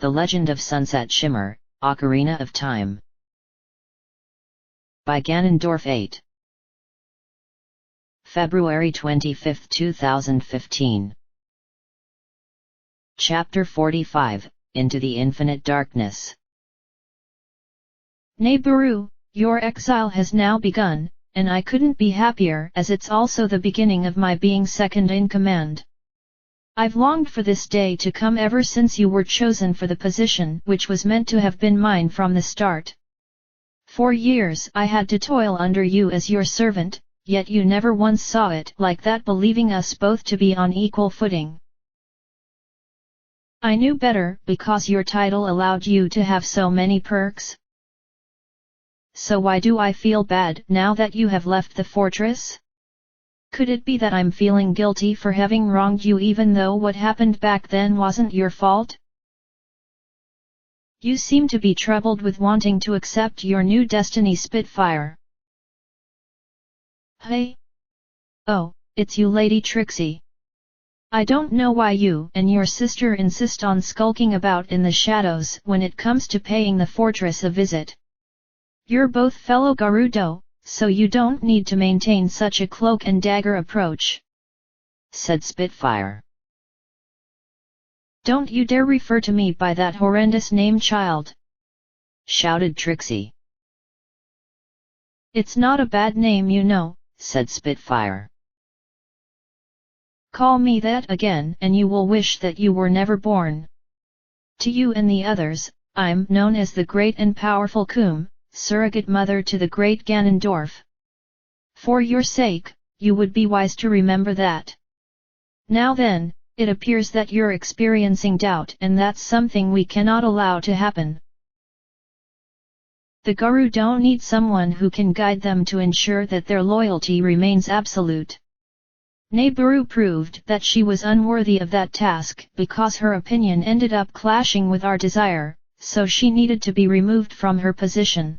The Legend of Sunset Shimmer, Ocarina of Time. By Ganondorf 8. February 25, 2015. Chapter 45, Into the Infinite Darkness. Neighboru, your exile has now begun, and I couldn't be happier as it's also the beginning of my being second in command. I've longed for this day to come ever since you were chosen for the position which was meant to have been mine from the start. For years I had to toil under you as your servant, yet you never once saw it like that, believing us both to be on equal footing. I knew better because your title allowed you to have so many perks. So why do I feel bad now that you have left the fortress? Could it be that I'm feeling guilty for having wronged you even though what happened back then wasn't your fault? You seem to be troubled with wanting to accept your new destiny, Spitfire. Hey? Oh, it's you, Lady Trixie. I don't know why you and your sister insist on skulking about in the shadows when it comes to paying the fortress a visit. You're both fellow Gerudo, so you don't need to maintain such a cloak and dagger approach," said Spitfire. "Don't you dare refer to me by that horrendous name, child!" shouted Trixie. "It's not a bad name, you know," said Spitfire. "Call me that again and you will wish that you were never born. To you and the others, I'm known as the Great and Powerful Coom, surrogate mother to the great Ganondorf. For your sake, you would be wise to remember that. Now then, it appears that you're experiencing doubt, and that's something we cannot allow to happen. The Gerudo need someone who can guide them to ensure that their loyalty remains absolute. Neighboru proved that she was unworthy of that task because her opinion ended up clashing with our desire, so she needed to be removed from her position,"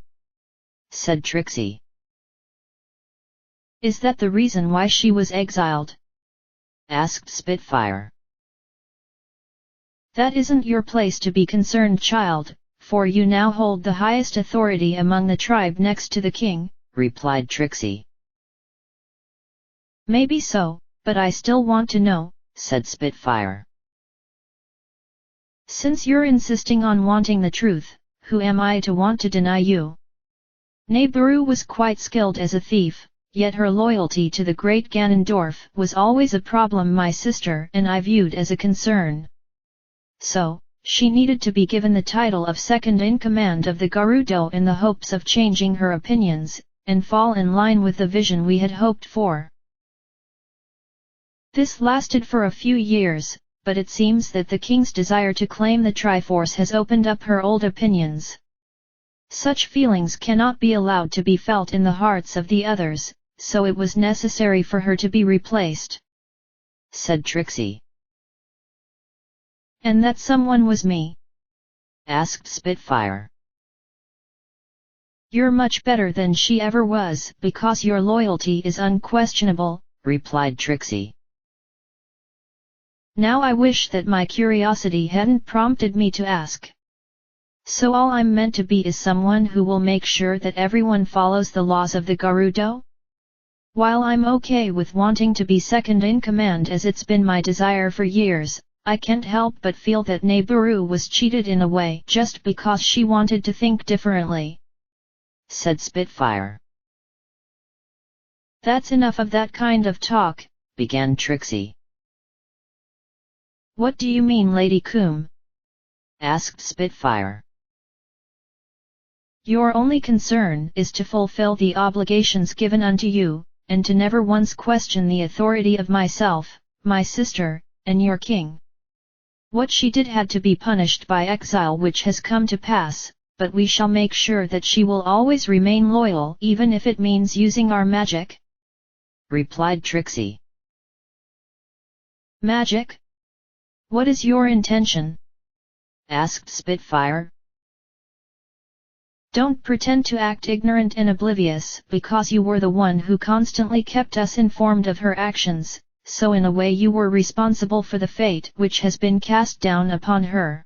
said Trixie. "Is that the reason why she was exiled?" asked Spitfire. "That isn't your place to be concerned, child, for you now hold the highest authority among the tribe next to the king," replied Trixie. "Maybe so, but I still want to know," said Spitfire. "Since you're insisting on wanting the truth, who am I to want to deny you?" Neighboru was quite skilled as a thief, yet her loyalty to the great Ganondorf was always a problem my sister and I viewed as a concern. So, she needed to be given the title of second in command of the Gerudo in the hopes of changing her opinions, and fall in line with the vision we had hoped for. This lasted for a few years, but it seems that the king's desire to claim the Triforce has opened up her old opinions. Such feelings cannot be allowed to be felt in the hearts of the others, so it was necessary for her to be replaced," said Trixie. "And that someone was me?" asked Spitfire. "You're much better than she ever was because your loyalty is unquestionable," replied Trixie. "Now I wish that my curiosity hadn't prompted me to ask. So all I'm meant to be is someone who will make sure that everyone follows the laws of the Gerudo? While I'm okay with wanting to be second in command as it's been my desire for years, I can't help but feel that Neighboru was cheated in a way just because she wanted to think differently," said Spitfire. "That's enough of that kind of talk," began Trixie. "What do you mean, Lady Coom?" asked Spitfire. "Your only concern is to fulfill the obligations given unto you, and to never once question the authority of myself, my sister, and your king. What she did had to be punished by exile, which has come to pass, but we shall make sure that she will always remain loyal even if it means using our magic," replied Trixie. "Magic? What is your intention?" asked Spitfire. "Don't pretend to act ignorant and oblivious because you were the one who constantly kept us informed of her actions, so in a way you were responsible for the fate which has been cast down upon her.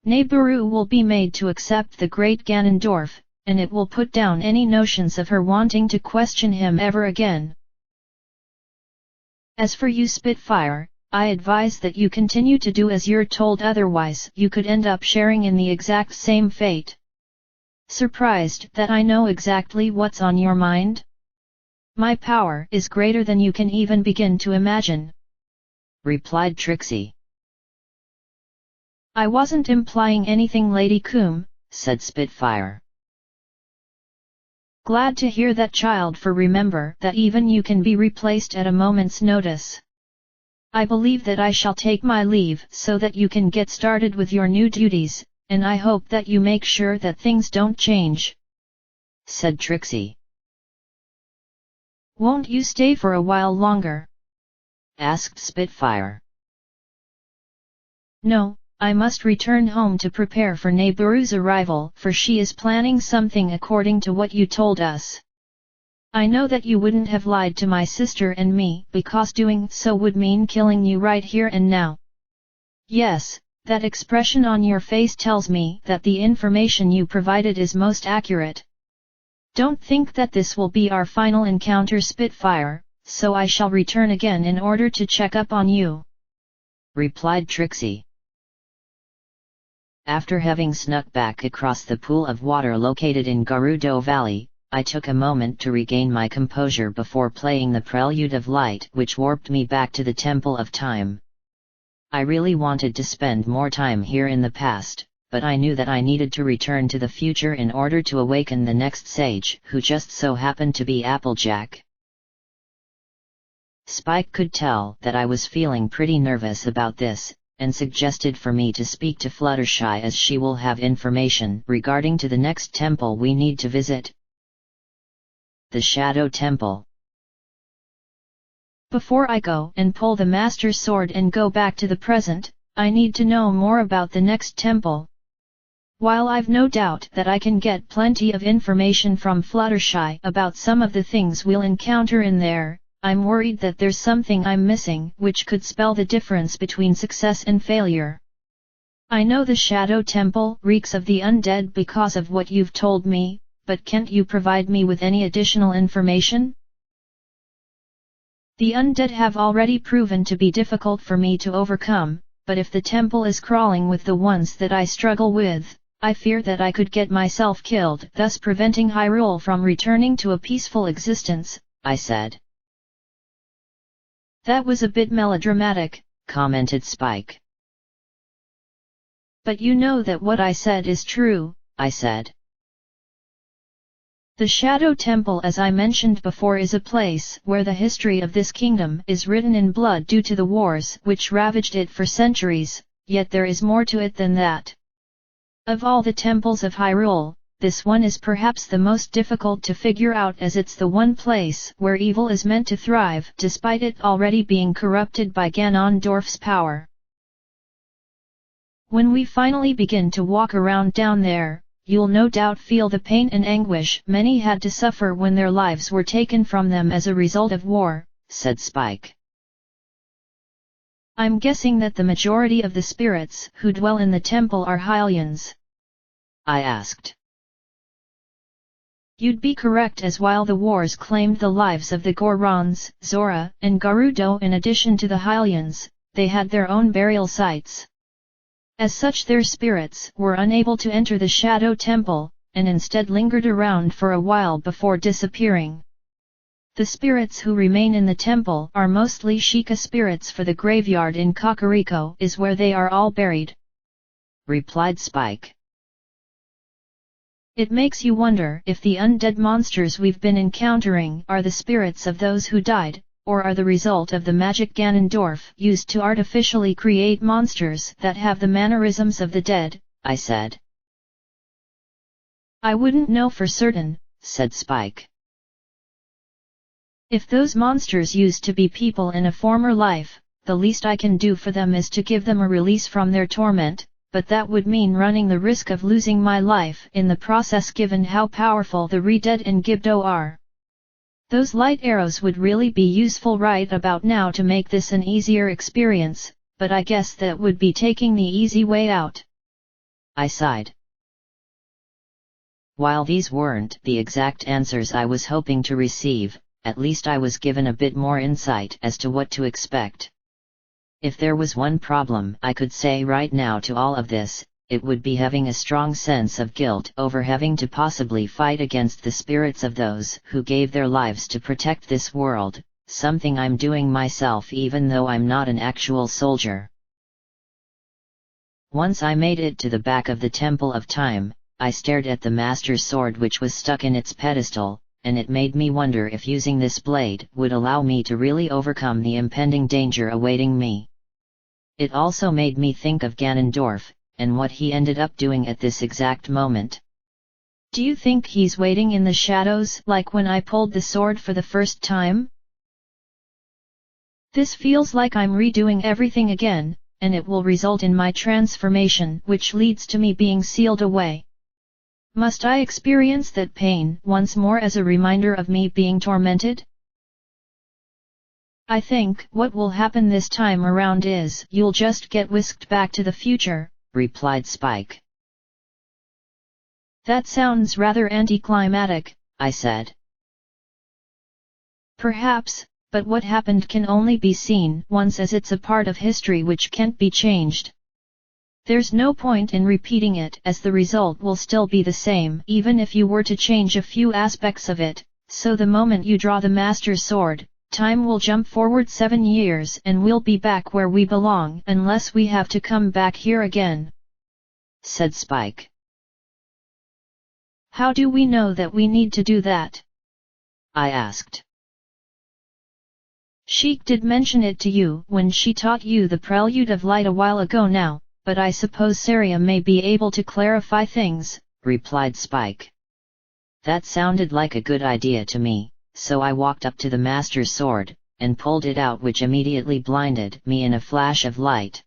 Nibiru will be made to accept the great Ganondorf, and it will put down any notions of her wanting to question him ever again. As for you Spitfire, I advise that you continue to do as you're told, otherwise you could end up sharing in the exact same fate. Surprised that I know exactly what's on your mind? My power is greater than you can even begin to imagine, replied Trixie. I wasn't implying anything, Lady Coom, said Spitfire. Glad to hear that, child, for remember that even you can be replaced at a moment's notice. I believe that I shall take my leave so that you can get started with your new duties, and I hope that you make sure that things don't change, said Trixie. Won't you stay for a while longer? asked Spitfire. No, I must return home to prepare for Nibiru's arrival, for she is planning something according to what you told us. I know that you wouldn't have lied to my sister and me, because doing so would mean killing you right here and now. Yes, that expression on your face tells me that the information you provided is most accurate. Don't think that this will be our final encounter, Spitfire, so I shall return again in order to check up on you, replied Trixie. After having snuck back across the pool of water located in Gerudo Valley, I took a moment to regain my composure before playing the Prelude of Light, which warped me back to the Temple of Time. I really wanted to spend more time here in the past, but I knew that I needed to return to the future in order to awaken the next sage, who just so happened to be Applejack. Spike could tell that I was feeling pretty nervous about this, and suggested for me to speak to Fluttershy, as she will have information regarding to the next temple we need to visit. The Shadow Temple. Before I go and pull the Master Sword and go back to the present, I need to know more about the next temple. While I've no doubt that I can get plenty of information from Fluttershy about some of the things we'll encounter in there, I'm worried that there's something I'm missing which could spell the difference between success and failure. I know the Shadow Temple reeks of the undead because of what you've told me, but can't you provide me with any additional information? The undead have already proven to be difficult for me to overcome, but if the temple is crawling with the ones that I struggle with, I fear that I could get myself killed, thus preventing Hyrule from returning to a peaceful existence, I said. That was a bit melodramatic, commented Spike. But you know that what I said is true, I said. The Shadow Temple, as I mentioned before, is a place where the history of this kingdom is written in blood due to the wars which ravaged it for centuries, yet there is more to it than that. Of all the temples of Hyrule, this one is perhaps the most difficult to figure out, as it's the one place where evil is meant to thrive despite it already being corrupted by Ganondorf's power. When we finally begin to walk around down there, you'll no doubt feel the pain and anguish many had to suffer when their lives were taken from them as a result of war, said Spike. I'm guessing that the majority of the spirits who dwell in the temple are Hylians, I asked. You'd be correct, as while the wars claimed the lives of the Gorons, Zora, and Gerudo, in addition to the Hylians, they had their own burial sites. As such, their spirits were unable to enter the Shadow Temple, and instead lingered around for a while before disappearing. The spirits who remain in the temple are mostly Sheikah spirits, for the graveyard in Kakariko is where they are all buried, replied Spike. It makes you wonder if the undead monsters we've been encountering are the spirits of those who died, or are the result of the magic Ganondorf used to artificially create monsters that have the mannerisms of the dead, I said. I wouldn't know for certain, said Spike. If those monsters used to be people in a former life, the least I can do for them is to give them a release from their torment, but that would mean running the risk of losing my life in the process, given how powerful the Re-Dead and Gibdo are. Those light arrows would really be useful right about now to make this an easier experience, but I guess that would be taking the easy way out. I sighed. While these weren't the exact answers I was hoping to receive, at least I was given a bit more insight as to what to expect. If there was one problem I could say right now to all of this, it would be having a strong sense of guilt over having to possibly fight against the spirits of those who gave their lives to protect this world, something I'm doing myself even though I'm not an actual soldier. Once I made it to the back of the Temple of Time, I stared at the Master's sword which was stuck in its pedestal, and it made me wonder if using this blade would allow me to really overcome the impending danger awaiting me. It also made me think of Ganondorf, and what he ended up doing at this exact moment. Do you think he's waiting in the shadows like when I pulled the sword for the first time? This feels like I'm redoing everything again, and it will result in my transformation which leads to me being sealed away. Must I experience that pain once more as a reminder of me being tormented? I think what will happen this time around is you'll just get whisked back to the future, replied Spike. That sounds rather anticlimactic, I said. Perhaps, but what happened can only be seen once as it's a part of history which can't be changed. There's no point in repeating it as the result will still be the same even if you were to change a few aspects of it, so the moment you draw the Master's sword, time will jump forward 7 years and we'll be back where we belong unless we have to come back here again, said Spike. How do we know that we need to do that? I asked. Sheik did mention it to you when she taught you the Prelude of Light a while ago now, but I suppose Saria may be able to clarify things, replied Spike. That sounded like a good idea to me, so I walked up to the Master's sword, and pulled it out which immediately blinded me in a flash of light.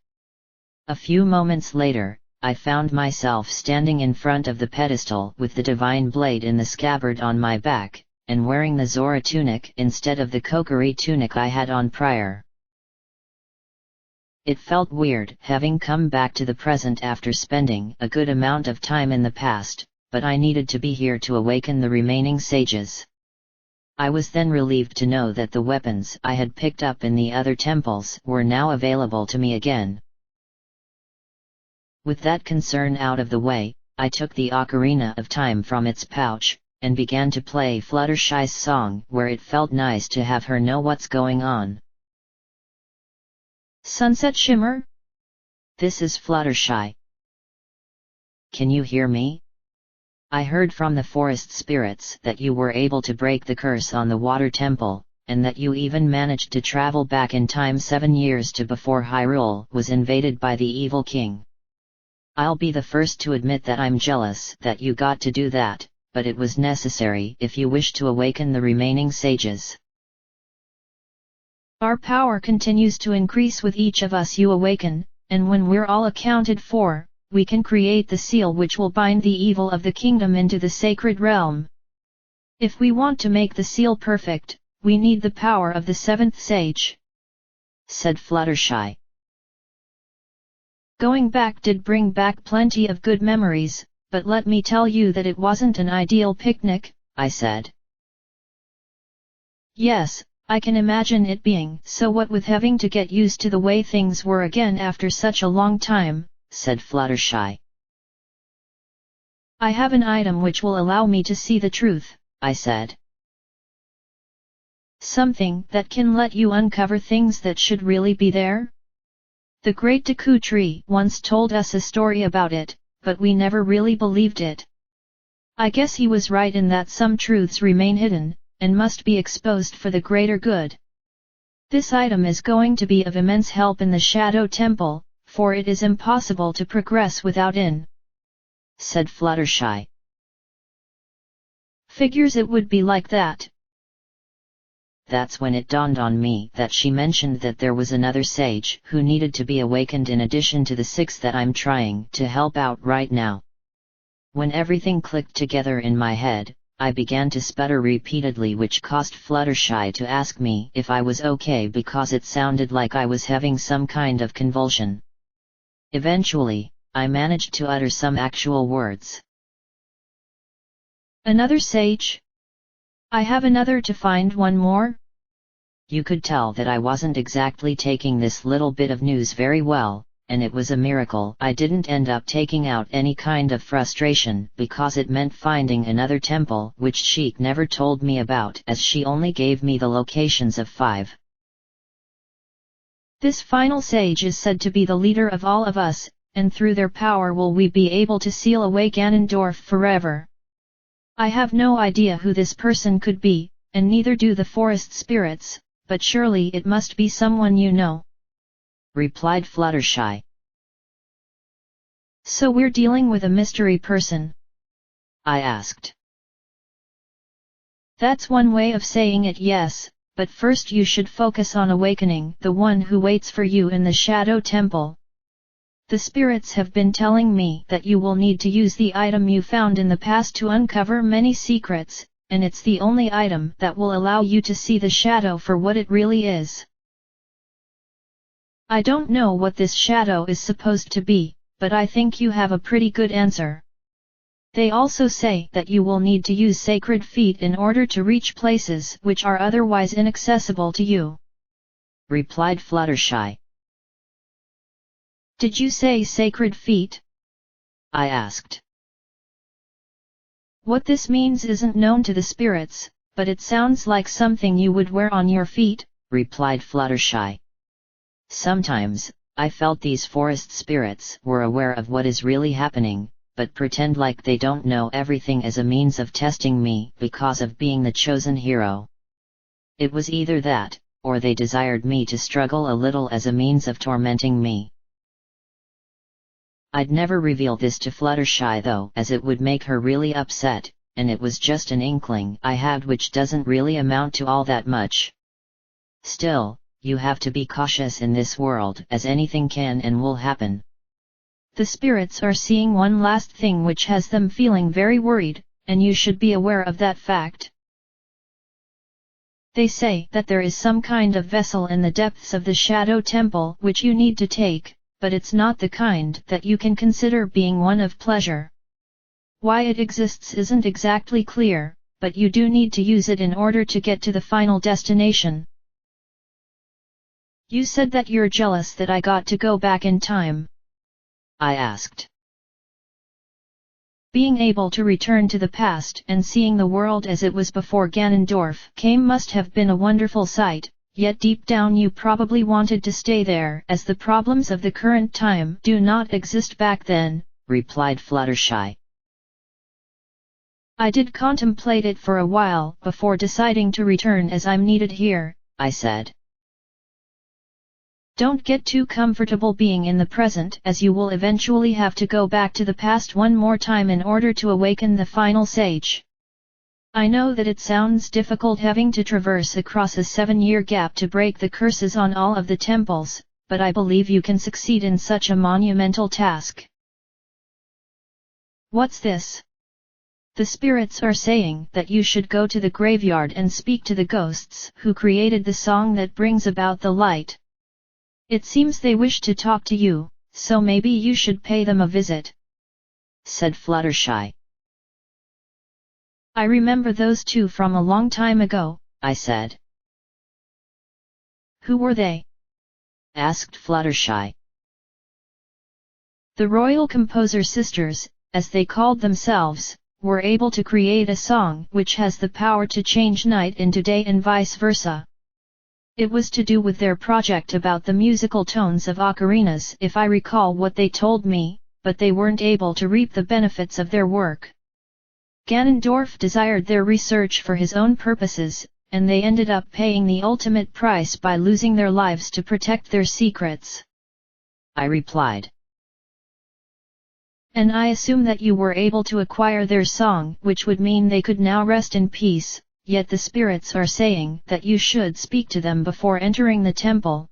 A few moments later, I found myself standing in front of the pedestal with the divine blade in the scabbard on my back, and wearing the Zora tunic instead of the Kokiri tunic I had on prior. It felt weird having come back to the present after spending a good amount of time in the past, but I needed to be here to awaken the remaining sages. I was then relieved to know that the weapons I had picked up in the other temples were now available to me again. With that concern out of the way, I took the Ocarina of Time from its pouch, and began to play Fluttershy's song where it felt nice to have her know what's going on. Sunset Shimmer? This is Fluttershy. Can you hear me? I heard from the forest spirits that you were able to break the curse on the water temple, and that you even managed to travel back in time 7 years to before Hyrule was invaded by the evil king. I'll be the first to admit that I'm jealous that you got to do that, but it was necessary if you wish to awaken the remaining sages. Our power continues to increase with each of us you awaken, and when we're all accounted for, we can create the seal which will bind the evil of the kingdom into the sacred realm. If we want to make the seal perfect, we need the power of the 7th sage, said Fluttershy. Going back did bring back plenty of good memories, but let me tell you that it wasn't an ideal picnic, I said. Yes, I can imagine it being. So what with having to get used to the way things were again after such a long time, said Fluttershy. I have an item which will allow me to see the truth, I said. Something that can let you uncover things that should really be there? The great Deku Tree once told us a story about it, but we never really believed it. I guess he was right in that some truths remain hidden, and must be exposed for the greater good. This item is going to be of immense help in the Shadow Temple, for it is impossible to progress without it, said Fluttershy. Figures it would be like that. That's when it dawned on me that she mentioned that there was another sage who needed to be awakened in addition to the 6 that I'm trying to help out right now. When everything clicked together in my head, I began to sputter repeatedly, which caused Fluttershy to ask me if I was okay because it sounded like I was having some kind of convulsion. Eventually, I managed to utter some actual words. Another sage? I have another to find one more? You could tell that I wasn't exactly taking this little bit of news very well, and it was a miracle I didn't end up taking out any kind of frustration, because it meant finding another temple which Sheik never told me about, as she only gave me the locations of 5. This final sage is said to be the leader of all of us, and through their power will we be able to seal away Ganondorf forever. I have no idea who this person could be, and neither do the forest spirits, but surely it must be someone you know," replied Fluttershy. "So we're dealing with a mystery person?" I asked. "That's one way of saying it, yes, but first you should focus on awakening the one who waits for you in the Shadow Temple. The spirits have been telling me that you will need to use the item you found in the past to uncover many secrets, and it's the only item that will allow you to see the shadow for what it really is. I don't know what this shadow is supposed to be, but I think you have a pretty good answer. They also say that you will need to use sacred feet in order to reach places which are otherwise inaccessible to you," replied Fluttershy. "Did you say sacred feet?" I asked. "What this means isn't known to the spirits, but it sounds like something you would wear on your feet," replied Fluttershy. Sometimes, I felt these forest spirits were aware of what is really happening, but pretend like they don't know everything as a means of testing me because of being the chosen hero. It was either that, or they desired me to struggle a little as a means of tormenting me. I'd never reveal this to Fluttershy though, as it would make her really upset, and it was just an inkling I had which doesn't really amount to all that much. Still, you have to be cautious in this world, as anything can and will happen. The spirits are seeing one last thing which has them feeling very worried, and you should be aware of that fact. They say that there is some kind of vessel in the depths of the Shadow Temple which you need to take, but it's not the kind that you can consider being one of pleasure. Why it exists isn't exactly clear, but you do need to use it in order to get to the final destination. You said that you're jealous that I got to go back in time, I asked. Being able to return to the past and seeing the world as it was before Ganondorf came must have been a wonderful sight, yet deep down you probably wanted to stay there as the problems of the current time do not exist back then, replied Fluttershy. I did contemplate it for a while before deciding to return as I'm needed here, I said. Don't get too comfortable being in the present, as you will eventually have to go back to the past one more time in order to awaken the final sage. I know that it sounds difficult having to traverse across a 7-year gap to break the curses on all of the temples, but I believe you can succeed in such a monumental task. What's this? The spirits are saying that you should go to the graveyard and speak to the ghosts who created the song that brings about the light. It seems they wish to talk to you, so maybe you should pay them a visit," said Fluttershy. I remember those two from a long time ago, I said. Who were they? Asked Fluttershy. The royal composer sisters, as they called themselves, were able to create a song which has the power to change night into day and vice versa. It was to do with their project about the musical tones of ocarinas if I recall what they told me, but they weren't able to reap the benefits of their work. Ganondorf desired their research for his own purposes, and they ended up paying the ultimate price by losing their lives to protect their secrets. I replied. And I assume that you were able to acquire their song, which would mean they could now rest in peace. Yet the spirits are saying that you should speak to them before entering the temple.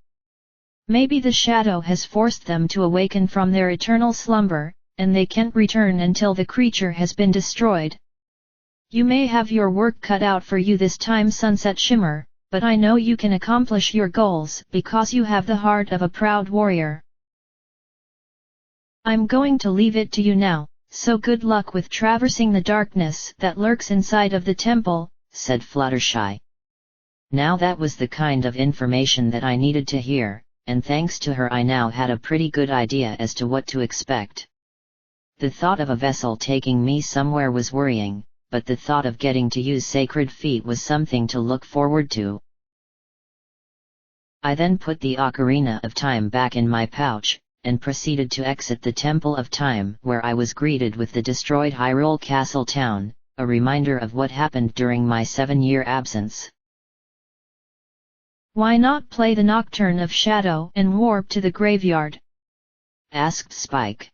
Maybe the shadow has forced them to awaken from their eternal slumber, and they can't return until the creature has been destroyed. You may have your work cut out for you this time, Sunset Shimmer, but I know you can accomplish your goals because you have the heart of a proud warrior. I'm going to leave it to you now, so good luck with traversing the darkness that lurks inside of the temple, said Fluttershy. Now that was the kind of information that I needed to hear, and thanks to her I now had a pretty good idea as to what to expect. The thought of a vessel taking me somewhere was worrying, but the thought of getting to use sacred feet was something to look forward to. I then put the Ocarina of Time back in my pouch, and proceeded to exit the Temple of Time, where I was greeted with the destroyed Hyrule Castle town, a reminder of what happened during my 7-year absence. Why not play the Nocturne of Shadow and warp to the graveyard? Asked Spike.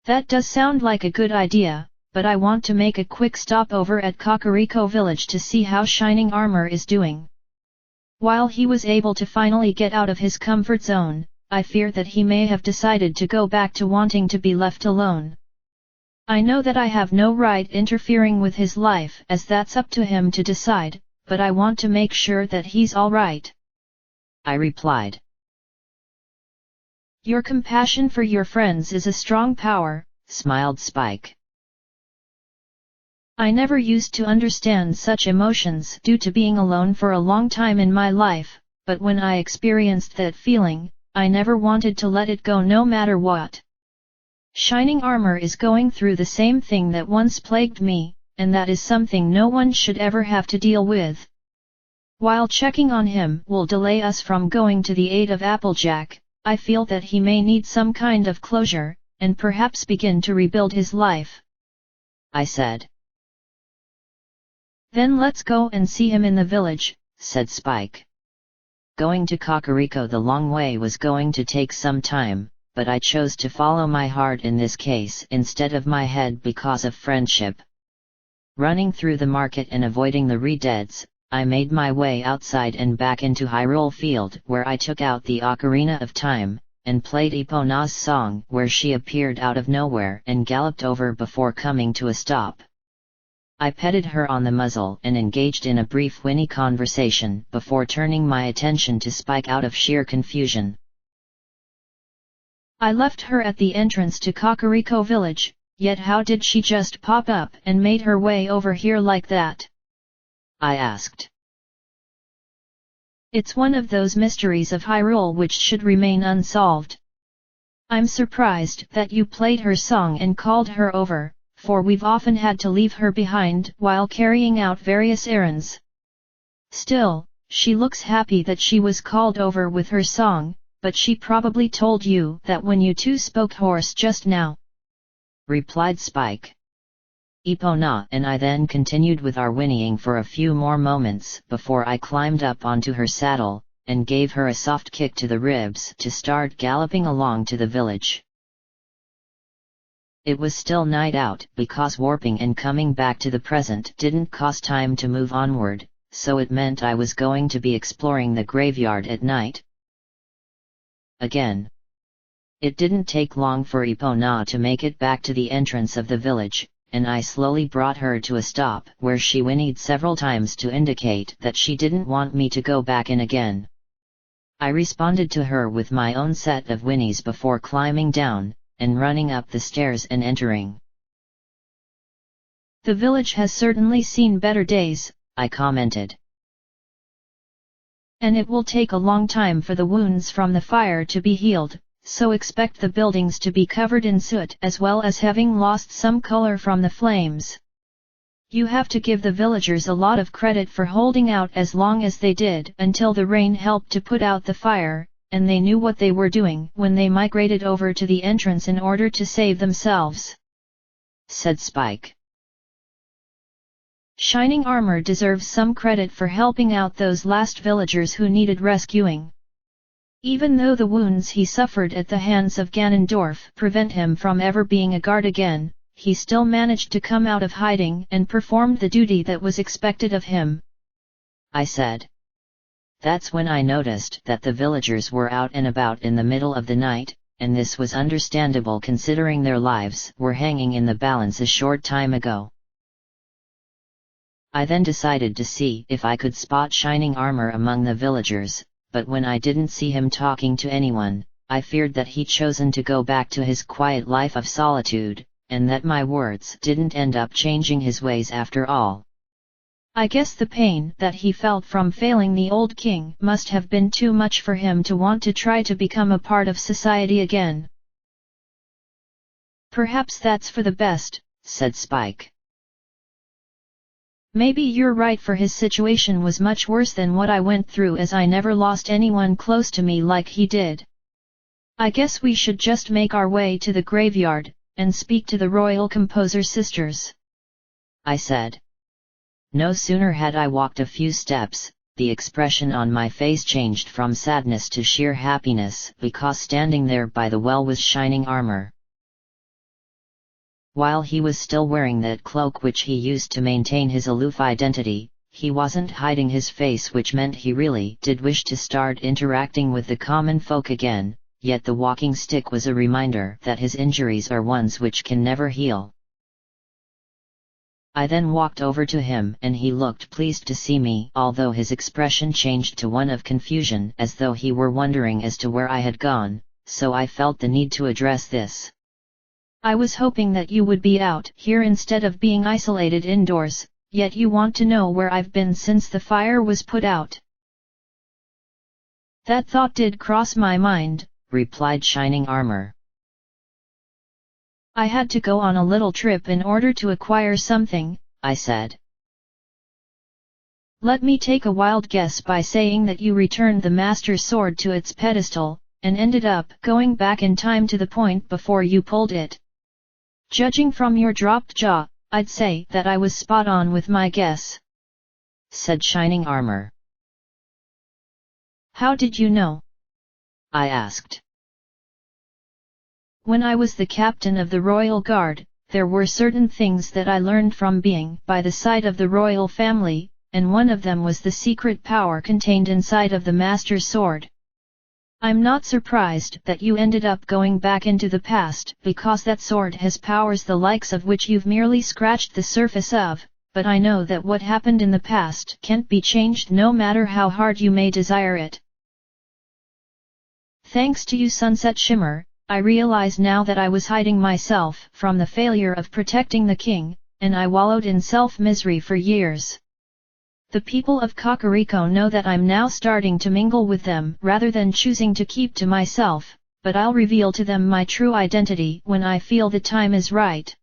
That does sound like a good idea, but I want to make a quick stop over at Kakariko Village to see how Shining Armor is doing. While he was able to finally get out of his comfort zone, I fear that he may have decided to go back to wanting to be left alone. I know that I have no right interfering with his life as that's up to him to decide, but I want to make sure that he's alright. I replied. Your compassion for your friends is a strong power, smiled Spike. I never used to understand such emotions due to being alone for a long time in my life, but when I experienced that feeling, I never wanted to let it go no matter what. Shining Armor is going through the same thing that once plagued me, and that is something no one should ever have to deal with. While checking on him will delay us from going to the aid of Applejack, I feel that he may need some kind of closure, and perhaps begin to rebuild his life. I said. Then let's go and see him in the village, said Spike. Going to Kakariko the long way was going to take some time, but I chose to follow my heart in this case instead of my head because of friendship. Running through the market and avoiding the Redeads, I made my way outside and back into Hyrule Field where I took out the Ocarina of Time, and played Epona's song where she appeared out of nowhere and galloped over before coming to a stop. I petted her on the muzzle and engaged in a brief whinny conversation before turning my attention to Spike out of sheer confusion. I left her at the entrance to Kakariko Village, yet how did she just pop up and made her way over here like that? I asked. It's one of those mysteries of Hyrule which should remain unsolved. I'm surprised that you played her song and called her over, for we've often had to leave her behind while carrying out various errands. Still, she looks happy that she was called over with her song, but she probably told you that when you two spoke hoarse just now, replied Spike. Epona and I then continued with our whinnying for a few more moments before I climbed up onto her saddle, and gave her a soft kick to the ribs to start galloping along to the village. It was still night out because warping and coming back to the present didn't cost time to move onward, so it meant I was going to be exploring the graveyard at night. Again. It didn't take long for Epona to make it back to the entrance of the village, and I slowly brought her to a stop where she whinnied several times to indicate that she didn't want me to go back in again. I responded to her with my own set of whinnies before climbing down, and running up the stairs and entering. The village has certainly seen better days, I commented. And it will take a long time for the wounds from the fire to be healed, so expect the buildings to be covered in soot as well as having lost some color from the flames. You have to give the villagers a lot of credit for holding out as long as they did until the rain helped to put out the fire, and they knew what they were doing when they migrated over to the entrance in order to save themselves, said Spike. Shining Armor deserves some credit for helping out those last villagers who needed rescuing. Even though the wounds he suffered at the hands of Ganondorf prevent him from ever being a guard again, he still managed to come out of hiding and performed the duty that was expected of him, I said. That's when I noticed that the villagers were out and about in the middle of the night, and this was understandable considering their lives were hanging in the balance a short time ago. I then decided to see if I could spot Shining Armor among the villagers, but when I didn't see him talking to anyone, I feared that he'd chosen to go back to his quiet life of solitude, and that my words didn't end up changing his ways after all. I guess the pain that he felt from failing the old king must have been too much for him to want to try to become a part of society again. Perhaps that's for the best, said Spike. Maybe you're right, for his situation was much worse than what I went through, as I never lost anyone close to me like he did. I guess we should just make our way to the graveyard, and speak to the royal composer sisters, I said. No sooner had I walked a few steps, the expression on my face changed from sadness to sheer happiness, because standing there by the well was Shining Armor. While he was still wearing that cloak which he used to maintain his aloof identity, he wasn't hiding his face, which meant he really did wish to start interacting with the common folk again, yet the walking stick was a reminder that his injuries are ones which can never heal. I then walked over to him, and he looked pleased to see me, although his expression changed to one of confusion, as though he were wondering as to where I had gone, so I felt the need to address this. I was hoping that you would be out here instead of being isolated indoors, yet you want to know where I've been since the fire was put out. That thought did cross my mind, replied Shining Armor. I had to go on a little trip in order to acquire something, I said. Let me take a wild guess by saying that you returned the Master Sword to its pedestal, and ended up going back in time to the point before you pulled it. Judging from your dropped jaw, I'd say that I was spot on with my guess, said Shining Armor. How did you know? I asked. When I was the captain of the Royal Guard, there were certain things that I learned from being by the side of the royal family, and one of them was the secret power contained inside of the Master Sword. I'm not surprised that you ended up going back into the past, because that sword has powers the likes of which you've merely scratched the surface of, but I know that what happened in the past can't be changed no matter how hard you may desire it. Thanks to you, Sunset Shimmer, I realize now that I was hiding myself from the failure of protecting the king, and I wallowed in self-misery for years. The people of Kakariko know that I'm now starting to mingle with them rather than choosing to keep to myself, but I'll reveal to them my true identity when I feel the time is right.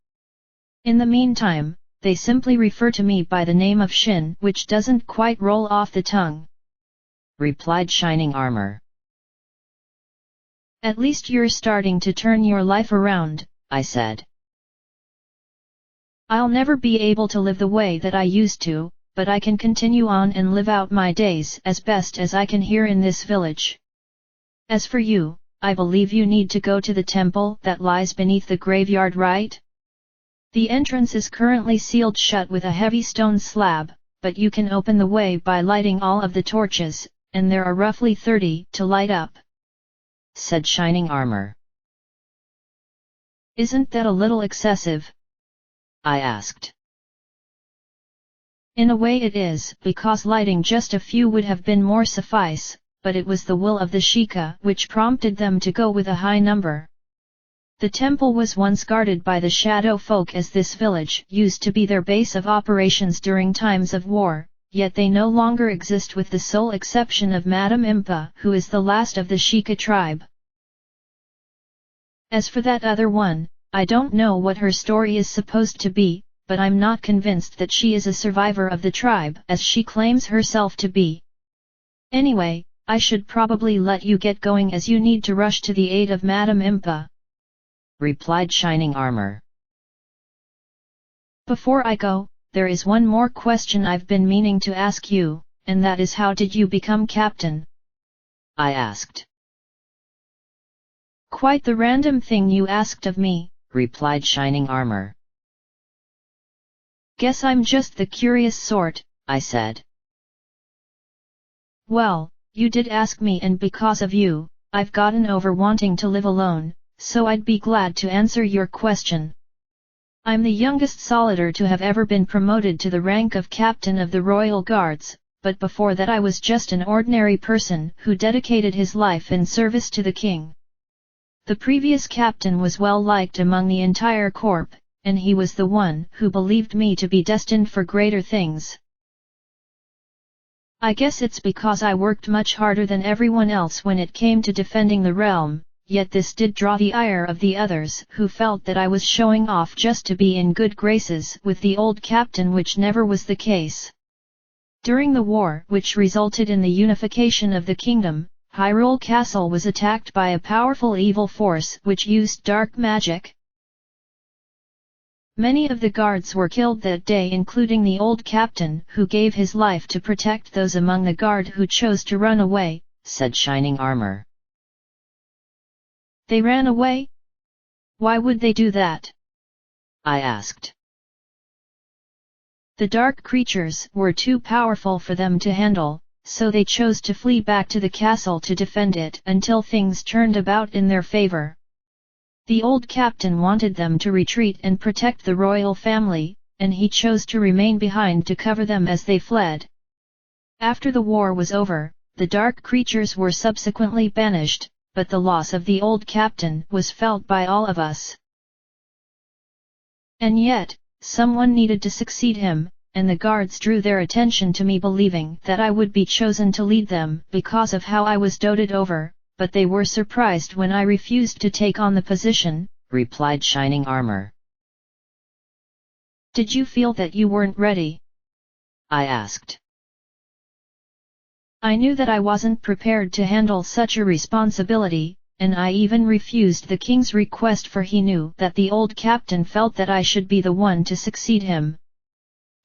In the meantime, they simply refer to me by the name of Shin, which doesn't quite roll off the tongue, replied Shining Armor. At least you're starting to turn your life around, I said. I'll never be able to live the way that I used to, but I can continue on and live out my days as best as I can here in this village. As for you, I believe you need to go to the temple that lies beneath the graveyard, right? The entrance is currently sealed shut with a heavy stone slab, but you can open the way by lighting all of the torches, and there are roughly 30 to light up, said Shining Armor. Isn't that a little excessive? I asked. In a way it is, because lighting just a few would have been more suffice, but it was the will of the Sheikah which prompted them to go with a high number. The temple was once guarded by the shadow folk, as this village used to be their base of operations during times of war, yet they no longer exist with the sole exception of Madame Impa, who is the last of the Sheikah tribe. As for that other one, I don't know what her story is supposed to be, but I'm not convinced that she is a survivor of the tribe as she claims herself to be. Anyway, I should probably let you get going as you need to rush to the aid of Madame Impa, replied Shining Armor. Before I go, there is one more question I've been meaning to ask you, and that is, how did you become captain? I asked. Quite the random thing you asked of me, replied Shining Armor. Guess I'm just the curious sort, I said. Well, you did ask me, and because of you, I've gotten over wanting to live alone, so I'd be glad to answer your question. I'm the youngest soldier to have ever been promoted to the rank of captain of the Royal Guards, but before that I was just an ordinary person who dedicated his life in service to the king. The previous captain was well liked among the entire corp, and he was the one who believed me to be destined for greater things. I guess it's because I worked much harder than everyone else when it came to defending the realm, yet this did draw the ire of the others who felt that I was showing off just to be in good graces with the old captain, which never was the case. During the war which resulted in the unification of the kingdom, Hyrule Castle was attacked by a powerful evil force which used dark magic. Many of the guards were killed that day, including the old captain who gave his life to protect those among the guard who chose to run away, said Shining Armor. They ran away? Why would they do that? I asked. The dark creatures were too powerful for them to handle, so they chose to flee back to the castle to defend it until things turned about in their favor. The old captain wanted them to retreat and protect the royal family, and he chose to remain behind to cover them as they fled. After the war was over, the dark creatures were subsequently banished, but the loss of the old captain was felt by all of us. And yet, someone needed to succeed him, and the guards drew their attention to me, believing that I would be chosen to lead them because of how I was doted over, but they were surprised when I refused to take on the position, replied Shining Armor. Did you feel that you weren't ready? I asked. I knew that I wasn't prepared to handle such a responsibility, and I even refused the king's request, for he knew that the old captain felt that I should be the one to succeed him.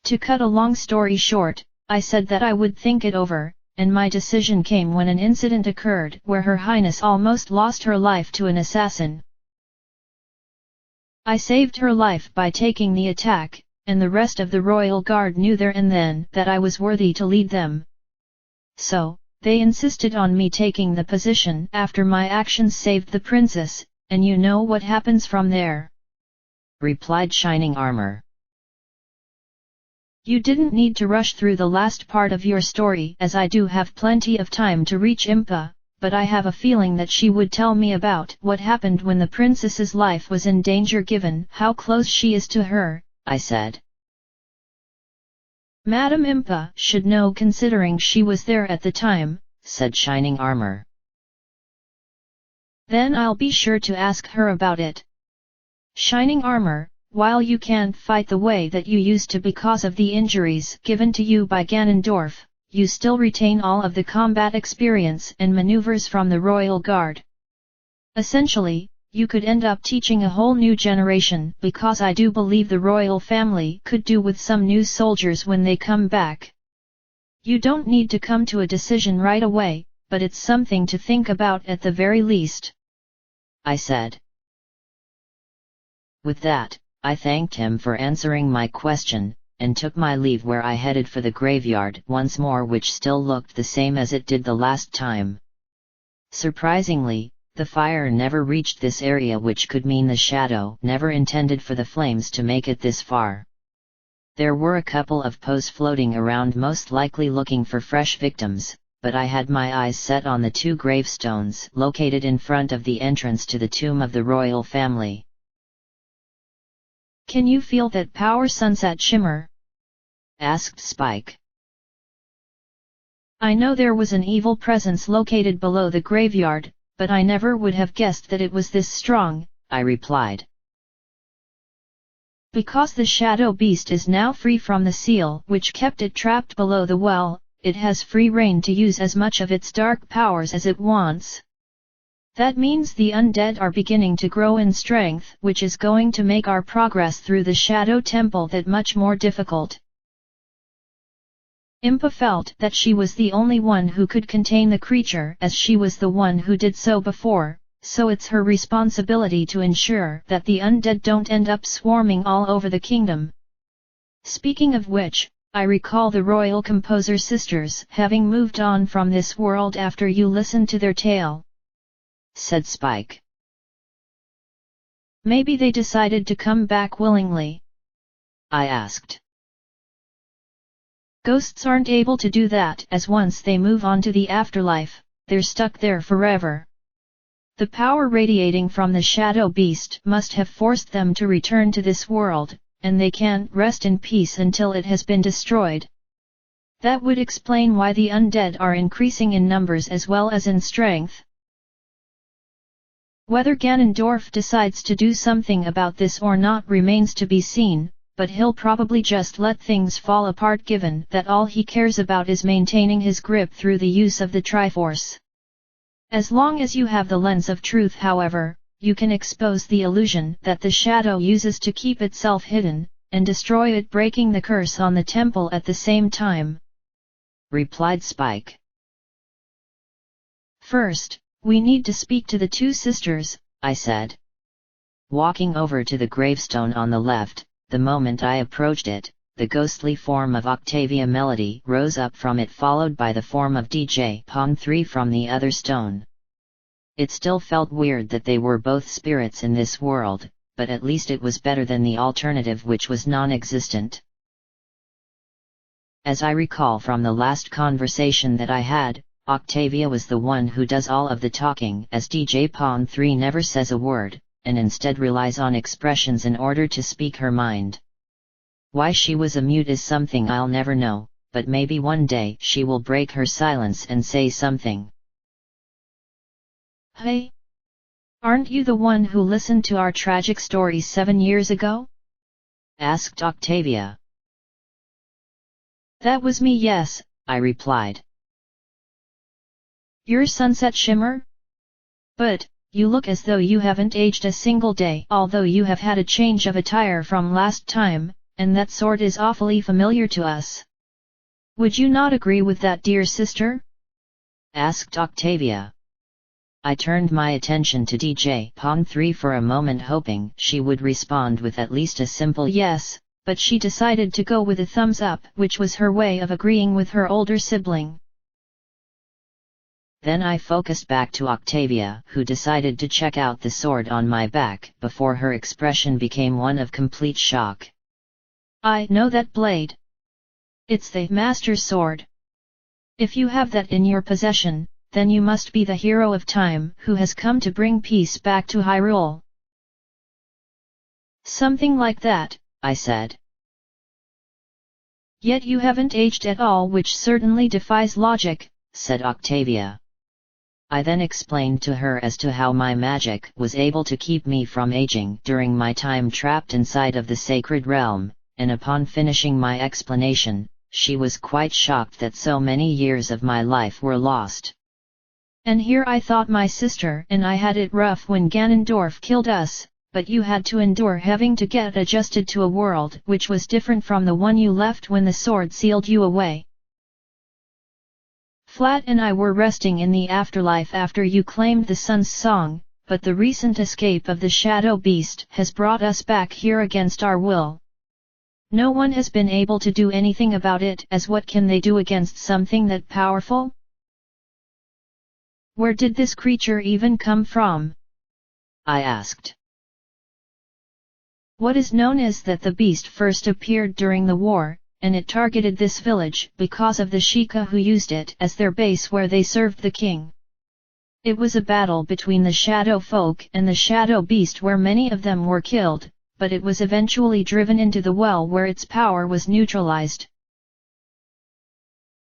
To cut a long story short, I said that I would think it over, and my decision came when an incident occurred where Her Highness almost lost her life to an assassin. I saved her life by taking the attack, and the rest of the royal guard knew there and then that I was worthy to lead them. So, they insisted on me taking the position after my actions saved the princess, and you know what happens from there, replied Shining Armor. You didn't need to rush through the last part of your story, as I do have plenty of time to reach Impa, but I have a feeling that she would tell me about what happened when the princess's life was in danger, given how close she is to her, I said. Madam Impa should know, considering she was there at the time, said Shining Armor. Then I'll be sure to ask her about it. Shining Armor, while you can't fight the way that you used to because of the injuries given to you by Ganondorf, you still retain all of the combat experience and maneuvers from the Royal Guard. Essentially, you could end up teaching a whole new generation, because I do believe the royal family could do with some new soldiers when they come back. You don't need to come to a decision right away, but it's something to think about at the very least, I said. With that, I thanked him for answering my question, and took my leave, where I headed for the graveyard once more, which still looked the same as it did the last time. Surprisingly, the fire never reached this area, which could mean the shadow never intended for the flames to make it this far. There were a couple of Poes floating around, most likely looking for fresh victims, but I had my eyes set on the 2 gravestones located in front of the entrance to the tomb of the royal family. Can you feel that power, Sunset Shimmer? asked Spike. I know there was an evil presence located below the graveyard, but I never would have guessed that it was this strong, I replied. Because the shadow beast is now free from the seal which kept it trapped below the well, it has free rein to use as much of its dark powers as it wants. That means the undead are beginning to grow in strength, which is going to make our progress through the Shadow Temple that much more difficult. Impa felt that she was the only one who could contain the creature, as she was the one who did so before, so it's her responsibility to ensure that the undead don't end up swarming all over the kingdom. Speaking of which, I recall the royal composer sisters having moved on from this world after you listened to their tale, said Spike. Maybe they decided to come back willingly, I asked. Ghosts aren't able to do that, as once they move on to the afterlife, they're stuck there forever. The power radiating from the shadow beast must have forced them to return to this world, and they can't rest in peace until it has been destroyed. That would explain why the undead are increasing in numbers as well as in strength. Whether Ganondorf decides to do something about this or not remains to be seen, but he'll probably just let things fall apart given that all he cares about is maintaining his grip through the use of the Triforce. As long as you have the lens of truth, however, you can expose the illusion that the shadow uses to keep itself hidden, and destroy it, breaking the curse on the temple at the same time," replied Spike. "First, we need to speak to the two sisters," I said. Walking over to the gravestone on the left, the moment I approached it, the ghostly form of Octavia Melody rose up from it, followed by the form of DJ Pawn 3 from the other stone. It still felt weird that they were both spirits in this world, but at least it was better than the alternative, which was non-existent. As I recall from the last conversation that I had, Octavia was the one who does all of the talking, as DJ Pawn 3 never says a word, and instead relies on expressions in order to speak her mind. Why she was a mute is something I'll never know, but maybe one day she will break her silence and say something. "Hey! Aren't you the one who listened to our tragic stories 7 years ago?" asked Octavia. "That was me, yes," I replied. "You're Sunset Shimmer? But, you look as though you haven't aged a single day, although you have had a change of attire from last time, and that sword is awfully familiar to us. Would you not agree with that, dear sister?" asked Octavia. I turned my attention to DJ Pawn 3 for a moment, hoping she would respond with at least a simple yes, but she decided to go with a thumbs up, which was her way of agreeing with her older sibling. Then I focused back to Octavia, who decided to check out the sword on my back before her expression became one of complete shock. "I know that blade. It's the Master's sword. If you have that in your possession, then you must be the hero of time who has come to bring peace back to Hyrule." "Something like that," I said. "Yet you haven't aged at all, which certainly defies logic," said Octavia. I then explained to her as to how my magic was able to keep me from aging during my time trapped inside of the sacred realm, and upon finishing my explanation, she was quite shocked that so many years of my life were lost. "And here I thought my sister and I had it rough when Ganondorf killed us, but you had to endure having to get adjusted to a world which was different from the one you left when the sword sealed you away. Flat and I were resting in the afterlife after you claimed the Sun's Song, but the recent escape of the Shadow Beast has brought us back here against our will. No one has been able to do anything about it, as what can they do against something that powerful? Where did this creature even come from?" I asked. "What is known is that the beast first appeared during the war, and it targeted this village because of the Sheikah who used it as their base where they served the king. It was a battle between the Shadow Folk and the Shadow Beast where many of them were killed, but it was eventually driven into the well where its power was neutralized.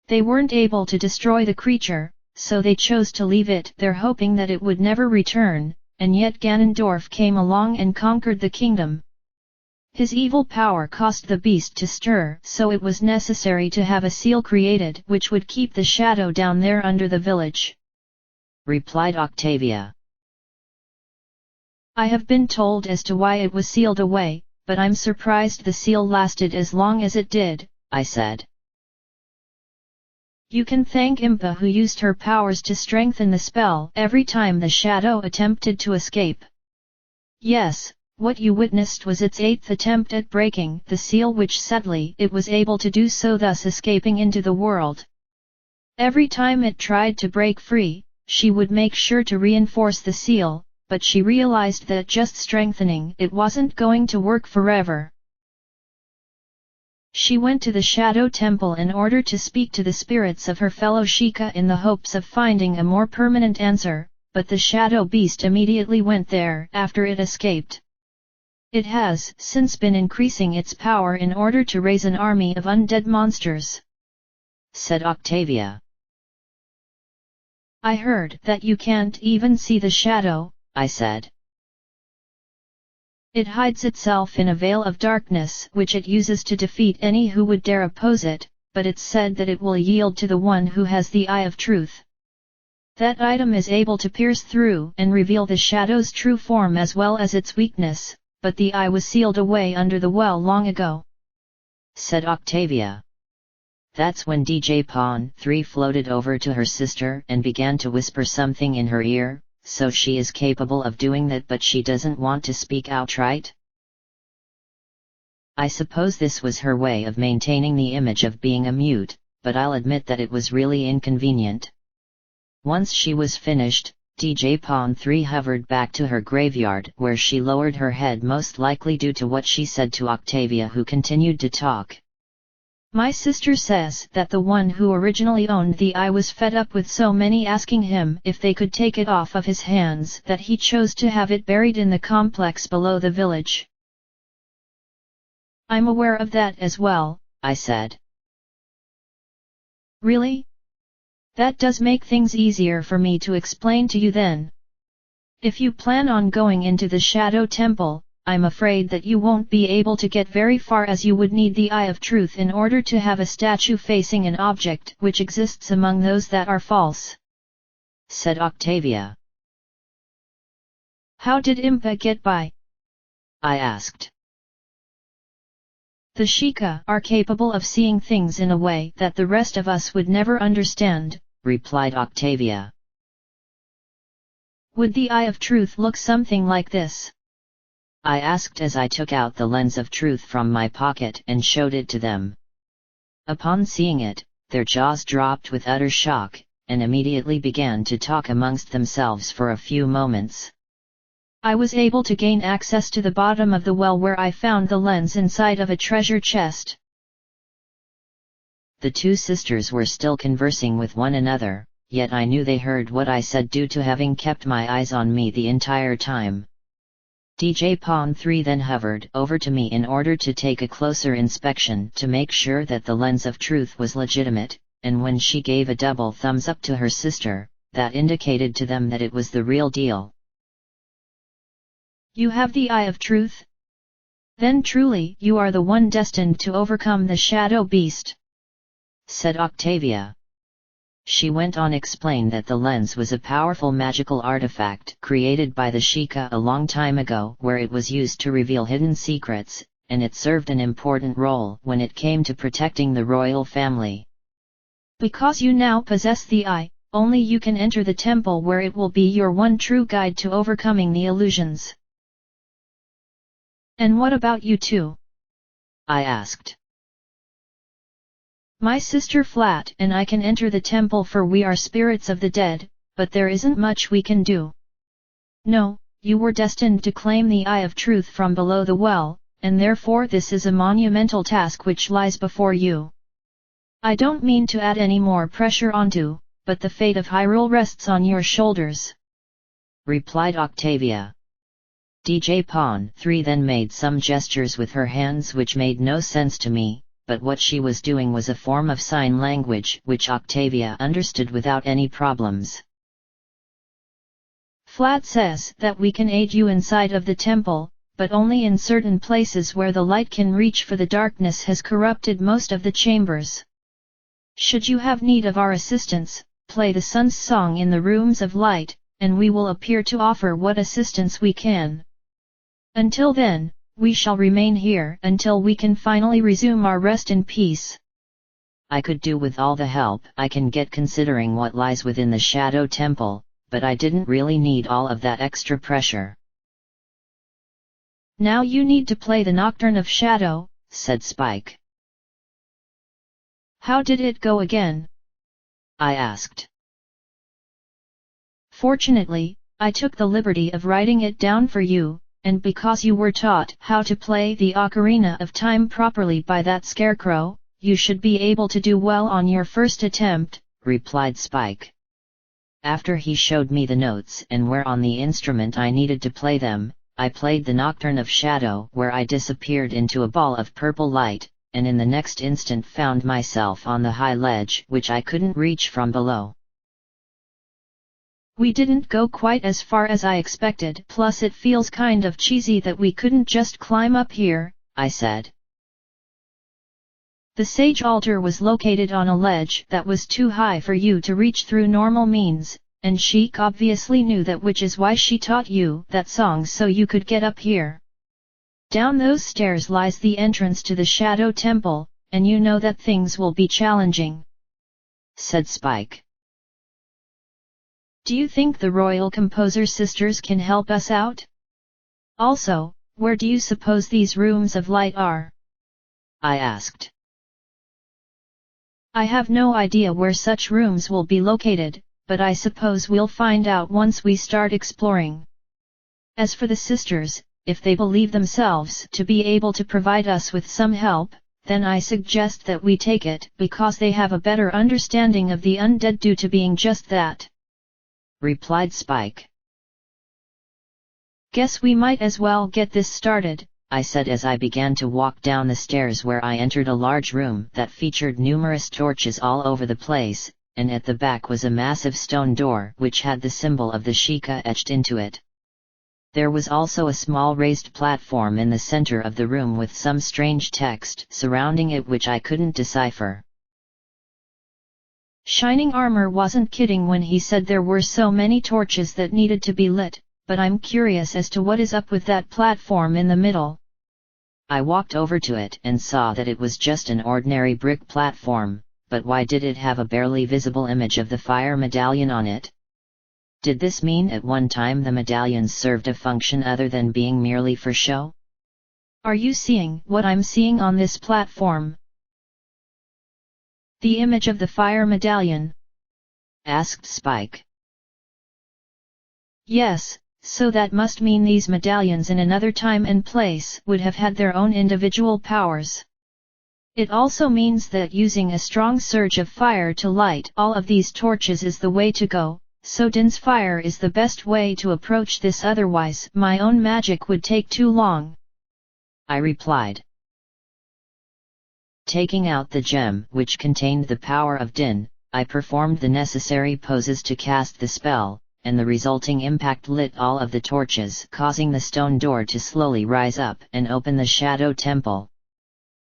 They weren't able to destroy the creature, so they chose to leave it there, hoping that it would never return, and yet Ganondorf came along and conquered the kingdom. His evil power caused the beast to stir, so it was necessary to have a seal created which would keep the shadow down there under the village," replied Octavia. "I have been told as to why it was sealed away, but I'm surprised the seal lasted as long as it did," I said. "You can thank Impa, who used her powers to strengthen the spell every time the shadow attempted to escape. Yes, what you witnessed was its 8th attempt at breaking the seal, which sadly it was able to do so, thus escaping into the world. Every time it tried to break free, she would make sure to reinforce the seal, but she realized that just strengthening it wasn't going to work forever. She went to the Shadow Temple in order to speak to the spirits of her fellow Sheikah in the hopes of finding a more permanent answer, but the shadow beast immediately went there after it escaped. It has since been increasing its power in order to raise an army of undead monsters," said Octavia. "I heard that you can't even see the shadow," I said. "It hides itself in a veil of darkness which it uses to defeat any who would dare oppose it, but it's said that it will yield to the one who has the Eye of Truth. That item is able to pierce through and reveal the shadow's true form as well as its weakness, but the eye was sealed away under the well long ago," said Octavia. That's when DJ Pawn 3 floated over to her sister and began to whisper something in her ear, so she is capable of doing that but she doesn't want to speak outright? I suppose this was her way of maintaining the image of being a mute, but I'll admit that it was really inconvenient. Once she was finished, DJ Pawn 3 hovered back to her graveyard where she lowered her head, most likely due to what she said to Octavia, who continued to talk. "My sister says that the one who originally owned the eye was fed up with so many asking him if they could take it off of his hands that he chose to have it buried in the complex below the village." "I'm aware of that as well," I said. "Really? That does make things easier for me to explain to you then. If you plan on going into the Shadow Temple, I'm afraid that you won't be able to get very far, as you would need the Eye of Truth in order to have a statue facing an object which exists among those that are false," said Octavia. "How did Impa get by?" I asked. "The Sheikah are capable of seeing things in a way that the rest of us would never understand," replied Octavia. "Would the Eye of Truth look something like this?" I asked as I took out the lens of truth from my pocket and showed it to them. Upon seeing it, their jaws dropped with utter shock, and immediately began to talk amongst themselves for a few moments. "I was able to gain access to the bottom of the well where I found the lens inside of a treasure chest." The two sisters were still conversing with one another, yet I knew they heard what I said due to having kept my eyes on me the entire time. DJ Pawn 3 then hovered over to me in order to take a closer inspection to make sure that the lens of truth was legitimate, and when she gave a double thumbs up to her sister, that indicated to them that it was the real deal. "You have the Eye of Truth? Then truly you are the one destined to overcome the Shadow Beast," said Octavia. She went on to explain that the lens was a powerful magical artifact created by the Sheikah a long time ago, where it was used to reveal hidden secrets, and it served an important role when it came to protecting the royal family. "Because you now possess the eye, only you can enter the temple where it will be your one true guide to overcoming the illusions." "And what about you two?" I asked. "My sister Flat and I can enter the temple, for we are spirits of the dead, but there isn't much we can do. No, you were destined to claim the Eye of Truth from below the well, and therefore this is a monumental task which lies before you. I don't mean to add any more pressure onto, but the fate of Hyrule rests on your shoulders," replied Octavia. DJ Pawn 3 then made some gestures with her hands which made no sense to me, but what she was doing was a form of sign language which Octavia understood without any problems. "Flat says that we can aid you inside of the temple, but only in certain places where the light can reach, for the darkness has corrupted most of the chambers. Should you have need of our assistance, play the sun's song in the rooms of light, and we will appear to offer what assistance we can. Until then, we shall remain here until we can finally resume our rest in peace." I could do with all the help I can get considering what lies within the Shadow Temple, but I didn't really need all of that extra pressure. "Now you need to play the Nocturne of Shadow," said Spike. "How did it go again?" I asked. "Fortunately, I took the liberty of writing it down for you, and because you were taught how to play the Ocarina of Time properly by that scarecrow, you should be able to do well on your first attempt," replied Spike. After he showed me the notes and where on the instrument I needed to play them, I played the Nocturne of Shadow, where I disappeared into a ball of purple light, and in the next instant found myself on the high ledge which I couldn't reach from below. We didn't go quite as far as I expected, plus it feels kind of cheesy that we couldn't just climb up here, I said. The sage altar was located on a ledge that was too high for you to reach through normal means, and Sheik obviously knew that, which is why she taught you that song so you could get up here. Down those stairs lies the entrance to the Shadow Temple, and you know that things will be challenging," said Spike. "Do you think the royal composer sisters can help us out? Also, where do you suppose these rooms of light are?" I asked. "I have no idea where such rooms will be located, but I suppose we'll find out once we start exploring. As for the sisters, if they believe themselves to be able to provide us with some help, then I suggest that we take it, because they have a better understanding of the undead due to being just that," replied Spike. "Guess we might as well get this started," I said as I began to walk down the stairs, where I entered a large room that featured numerous torches all over the place, and at the back was a massive stone door which had the symbol of the Sheikah etched into it. There was also a small raised platform in the center of the room with some strange text surrounding it which I couldn't decipher. Shining Armor wasn't kidding when he said there were so many torches that needed to be lit, but I'm curious as to what is up with that platform in the middle. I walked over to it and saw that it was just an ordinary brick platform, but why did it have a barely visible image of the fire medallion on it? Did this mean at one time the medallions served a function other than being merely for show? "Are you seeing what I'm seeing on this platform? The image of the fire medallion?" asked Spike. "Yes, so that must mean these medallions in another time and place would have had their own individual powers. It also means that using a strong surge of fire to light all of these torches is the way to go, so Din's fire is the best way to approach this, otherwise my own magic would take too long," I replied. Taking out the gem which contained the power of Din, I performed the necessary poses to cast the spell, and the resulting impact lit all of the torches, causing the stone door to slowly rise up and open the Shadow Temple.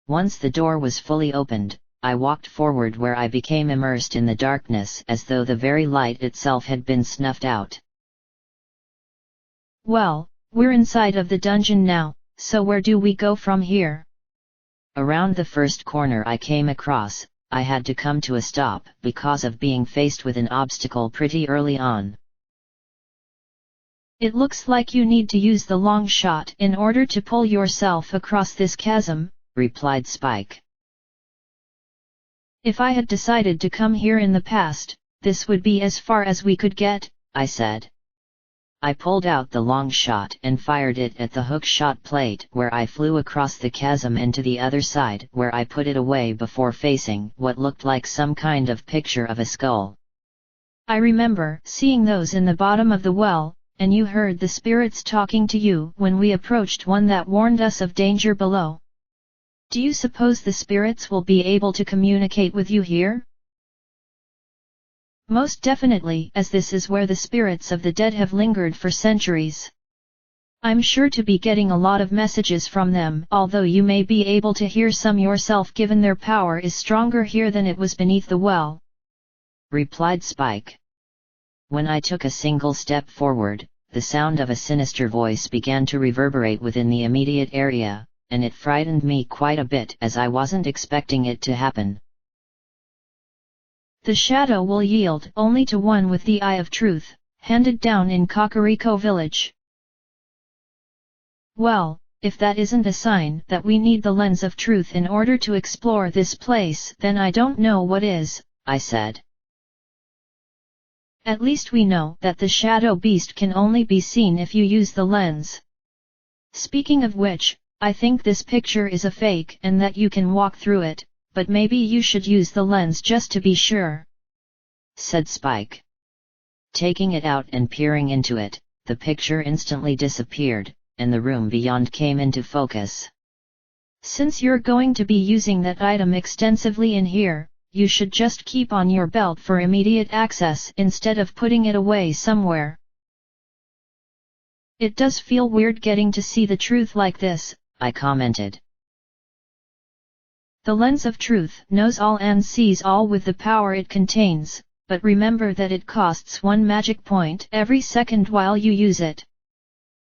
Once the door was fully opened, I walked forward, where I became immersed in the darkness as though the very light itself had been snuffed out. "Well, we're inside of the dungeon now, so where do we go from here?" Around the first corner I came across, I had to come to a stop because of being faced with an obstacle pretty early on. "It looks like you need to use the long shot in order to pull yourself across this chasm," replied Spike. "If I had decided to come here in the past, this would be as far as we could get," I said. I pulled out the long shot and fired it at the hook shot plate, where I flew across the chasm and to the other side, where I put it away before facing what looked like some kind of picture of a skull. "I remember seeing those in the bottom of the well, and you heard the spirits talking to you when we approached one that warned us of danger below. Do you suppose the spirits will be able to communicate with you here?" "Most definitely, as this is where the spirits of the dead have lingered for centuries. I'm sure to be getting a lot of messages from them, although you may be able to hear some yourself given their power is stronger here than it was beneath the well," replied Spike. When I took a single step forward, the sound of a sinister voice began to reverberate within the immediate area, and it frightened me quite a bit as I wasn't expecting it to happen. "The shadow will yield only to one with the Eye of Truth, handed down in Kakariko Village." "Well, if that isn't a sign that we need the lens of truth in order to explore this place, then I don't know what is," I said. "At least we know that the shadow beast can only be seen if you use the lens. Speaking of which, I think this picture is a fake and that you can walk through it, but maybe you should use the lens just to be sure," said Spike. Taking it out and peering into it, the picture instantly disappeared, and the room beyond came into focus. Since you're going to be using that item extensively in here, you should just keep on your belt for immediate access instead of putting it away somewhere. It does feel weird getting to see the truth like this, I commented. The lens of truth knows all and sees all with the power it contains, but remember that it costs 1 magic point every second while you use it.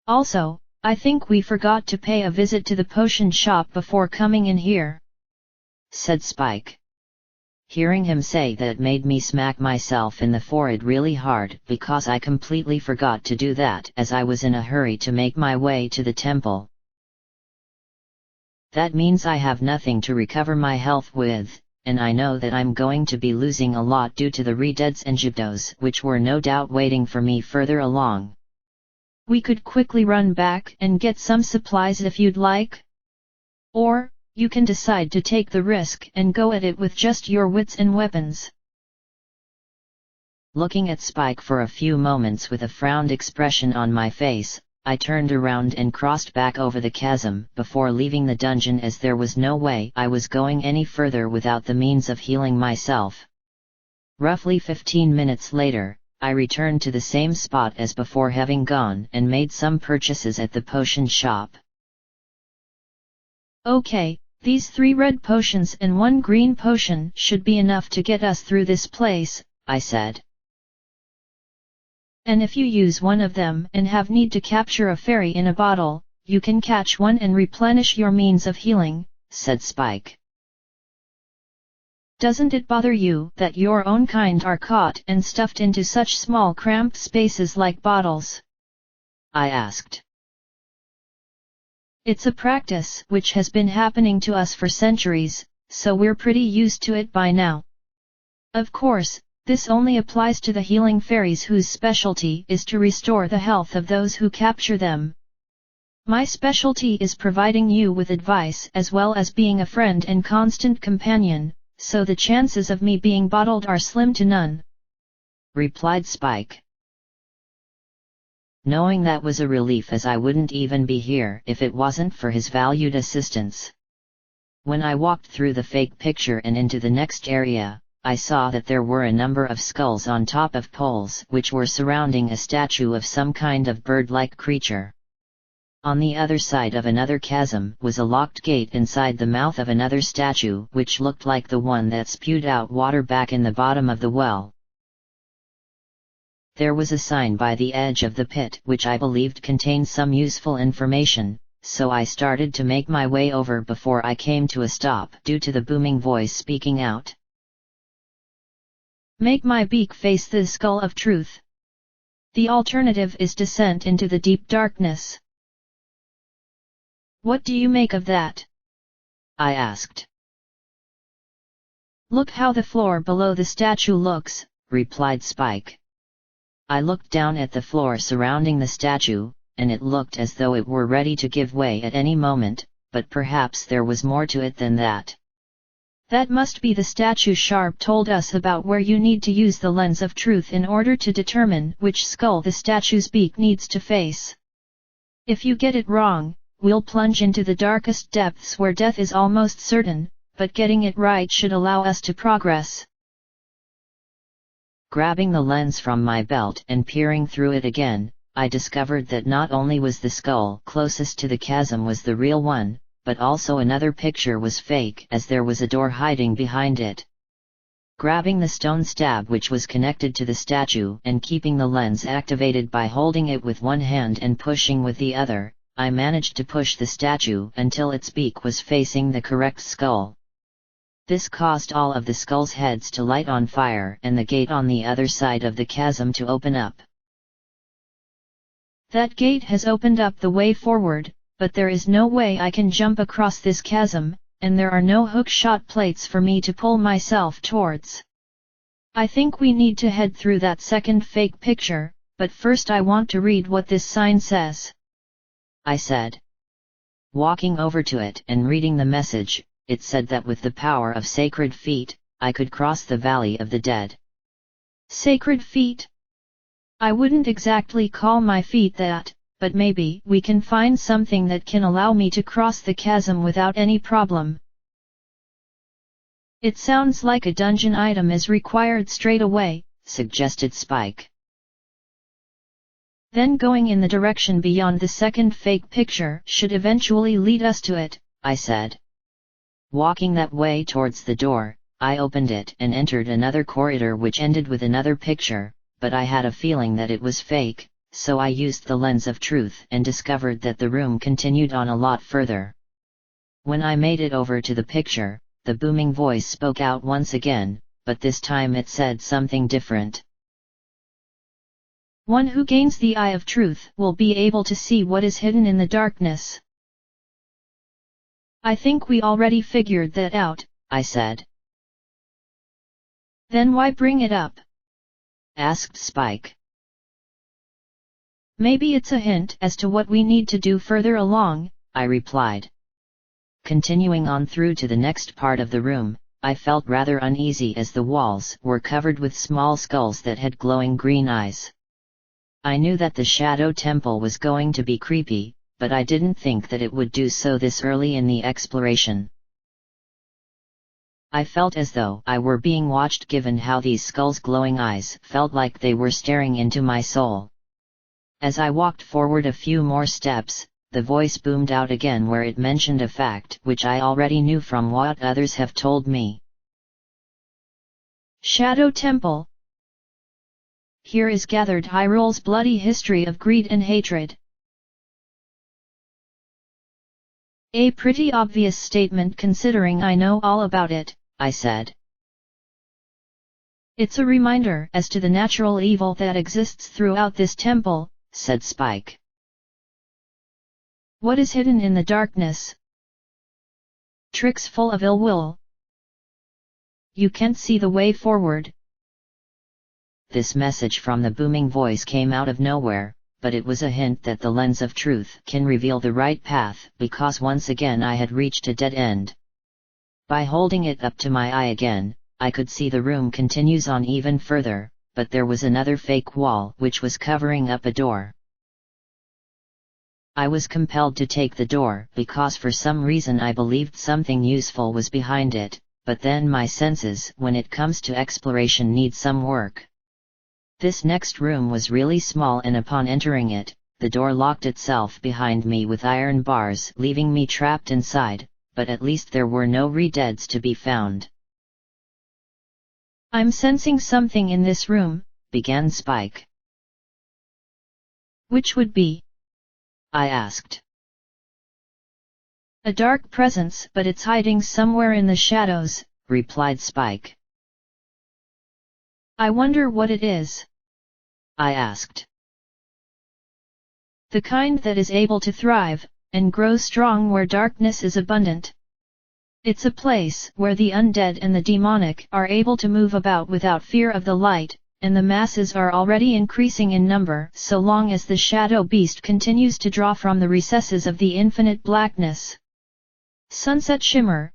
Also, I think we forgot to pay a visit to the potion shop before coming in here," said Spike. Hearing him say that made me smack myself in the forehead really hard because I completely forgot to do that as I was in a hurry to make my way to the temple. That means I have nothing to recover my health with, and I know that I'm going to be losing a lot due to the Redeads and Gyptos which were no doubt waiting for me further along. We could quickly run back and get some supplies if you'd like. Or, you can decide to take the risk and go at it with just your wits and weapons. Looking at Spike for a few moments with a frowned expression on my face, I turned around and crossed back over the chasm before leaving the dungeon as there was no way I was going any further without the means of healing myself. Roughly 15 minutes later, I returned to the same spot as before, having gone and made some purchases at the potion shop. Okay, these 3 red potions and 1 green potion should be enough to get us through this place, I said. And if you use one of them and have need to capture a fairy in a bottle, you can catch one and replenish your means of healing, said Spike. Doesn't it bother you that your own kind are caught and stuffed into such small cramped spaces like bottles? I asked. It's a practice which has been happening to us for centuries, so we're pretty used to it by now. Of course, this only applies to the healing fairies whose specialty is to restore the health of those who capture them. My specialty is providing you with advice as well as being a friend and constant companion, so the chances of me being bottled are slim to none," replied Spike. Knowing that was a relief, as I wouldn't even be here if it wasn't for his valued assistance. When I walked through the fake picture and into the next area, I saw that there were a number of skulls on top of poles which were surrounding a statue of some kind of bird-like creature. On the other side of another chasm was a locked gate inside the mouth of another statue which looked like the one that spewed out water back in the bottom of the well. There was a sign by the edge of the pit which I believed contained some useful information, so I started to make my way over before I came to a stop due to the booming voice speaking out. "Make my beak face the skull of truth. The alternative is descent into the deep darkness. What do you make of that?" I asked. "Look how the floor below the statue looks," replied Spike. I looked down at the floor surrounding the statue, and it looked as though it were ready to give way at any moment, but perhaps there was more to it than that. "That must be the statue Sharp told us about, where you need to use the lens of truth in order to determine which skull the statue's beak needs to face. If you get it wrong, we'll plunge into the darkest depths where death is almost certain, but getting it right should allow us to progress." Grabbing the lens from my belt and peering through it again, I discovered that not only was the skull closest to the chasm was the real one, but also another picture was fake, as there was a door hiding behind it. Grabbing the stone stab which was connected to the statue and keeping the lens activated by holding it with one hand and pushing with the other, I managed to push the statue until its beak was facing the correct skull. This caused all of the skull's heads to light on fire and the gate on the other side of the chasm to open up. "That gate has opened up the way forward, but there is no way I can jump across this chasm, and there are no hook-shot plates for me to pull myself towards. I think we need to head through that second fake picture, but first I want to read what this sign says," I said. Walking over to it and reading the message, it said that with the power of sacred feet, I could cross the Valley of the Dead. "Sacred feet? I wouldn't exactly call my feat that, but maybe we can find something that can allow me to cross the chasm without any problem. It sounds like a dungeon item is required straight away, suggested Spike. Then going in the direction beyond the second fake picture should eventually lead us to it, I said. Walking that way towards the door, I opened it and entered another corridor which ended with another picture, but I had a feeling that it was fake, so I used the lens of truth and discovered that the room continued on a lot further. When I made it over to the picture, the booming voice spoke out once again, but this time it said something different. One who gains the eye of truth will be able to see what is hidden in the darkness. I think we already figured that out, I said. Then why bring it up? Asked Spike. Maybe it's a hint as to what we need to do further along, I replied. Continuing on through to the next part of the room, I felt rather uneasy as the walls were covered with small skulls that had glowing green eyes. I knew that the Shadow Temple was going to be creepy, but I didn't think that it would do so this early in the exploration. I felt as though I were being watched given how these skulls' glowing eyes felt like they were staring into my soul. As I walked forward a few more steps, the voice boomed out again where it mentioned a fact which I already knew from what others have told me. Shadow Temple. Here is gathered Hyrule's bloody history of greed and hatred. A pretty obvious statement considering I know all about it, I said. It's a reminder as to the natural evil that exists throughout this temple, said Spike. What is hidden in the darkness? Tricks full of ill will. You can't see the way forward. This message from the booming voice came out of nowhere, but it was a hint that the lens of truth can reveal the right path, because once again I had reached a dead end. By holding it up to my eye again, I could see the room continues on even further, but there was another fake wall which was covering up a door. I was compelled to take the door because for some reason I believed something useful was behind it, but then my senses when it comes to exploration need some work. This next room was really small and upon entering it, the door locked itself behind me with iron bars leaving me trapped inside, but at least there were no re-deads to be found. I'm sensing something in this room, began Spike. Which would be? I asked. A dark presence, but it's hiding somewhere in the shadows, replied Spike. I wonder what it is. I asked. The kind that is able to thrive, and grow strong where darkness is abundant. It's a place where the undead and the demonic are able to move about without fear of the light, and the masses are already increasing in number so long as the shadow beast continues to draw from the recesses of the infinite blackness. Sunset Shimmer.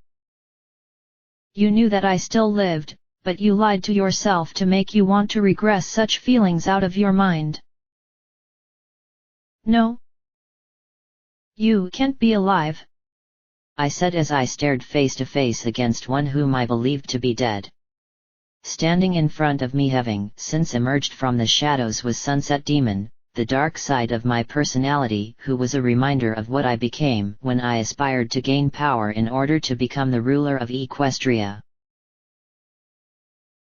You knew that I still lived, but you lied to yourself to make you want to regress such feelings out of your mind. No. You can't be alive, I said as I stared face to face against one whom I believed to be dead. Standing in front of me having since emerged from the shadows was Sunset Demon, the dark side of my personality who was a reminder of what I became when I aspired to gain power in order to become the ruler of Equestria.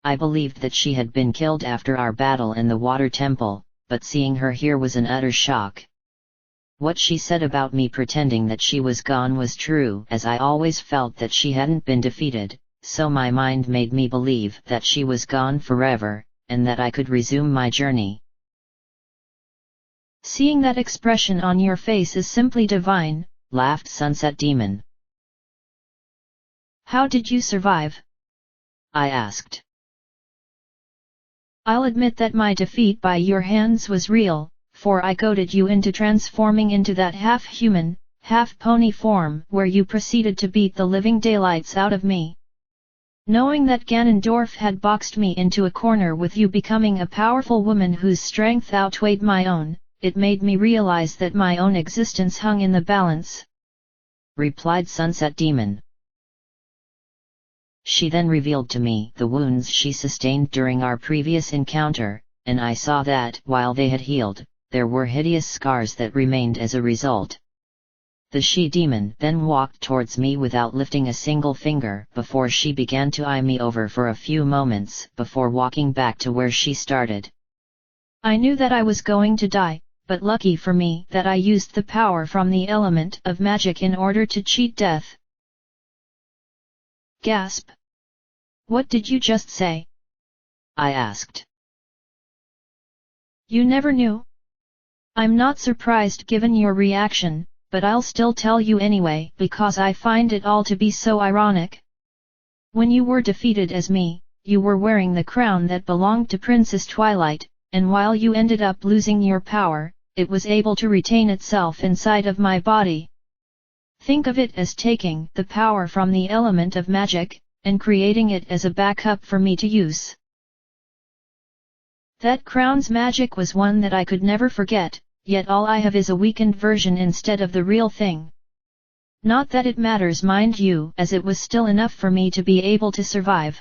I believed that she had been killed after our battle in the Water Temple, but seeing her here was an utter shock. What she said about me pretending that she was gone was true, as I always felt that she hadn't been defeated, so my mind made me believe that she was gone forever, and that I could resume my journey. Seeing that expression on your face is simply divine, laughed Sunset Demon. How did you survive? I asked. I'll admit that my defeat by your hands was real, for I goaded you into transforming into that half-human, half-pony form where you proceeded to beat the living daylights out of me. Knowing that Ganondorf had boxed me into a corner with you becoming a powerful woman whose strength outweighed my own, it made me realize that my own existence hung in the balance," replied Sunset Demon. She then revealed to me the wounds she sustained during our previous encounter, and I saw that, while they had healed, there were hideous scars that remained as a result. The she-demon then walked towards me without lifting a single finger before she began to eye me over for a few moments before walking back to where she started. I knew that I was going to die, but lucky for me that I used the power from the element of magic in order to cheat death. Gasp! What did you just say? I asked. You never knew? I'm not surprised given your reaction, but I'll still tell you anyway because I find it all to be so ironic. When you were defeated as me, you were wearing the crown that belonged to Princess Twilight, and while you ended up losing your power, it was able to retain itself inside of my body. Think of it as taking the power from the element of magic, and creating it as a backup for me to use. That crown's magic was one that I could never forget, yet all I have is a weakened version instead of the real thing. Not that it matters, mind you, as it was still enough for me to be able to survive.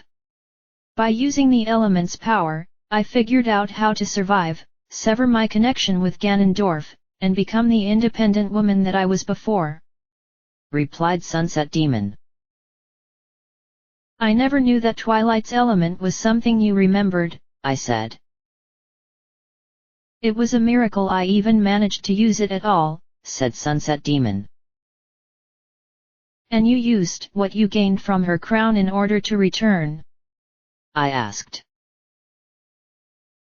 By using the element's power, I figured out how to survive, sever my connection with Ganondorf, and become the independent woman that I was before," replied Sunset Demon. I never knew that Twilight's element was something you remembered, I said. It was a miracle I even managed to use it at all, said Sunset Demon. And you used what you gained from her crown in order to return? I asked.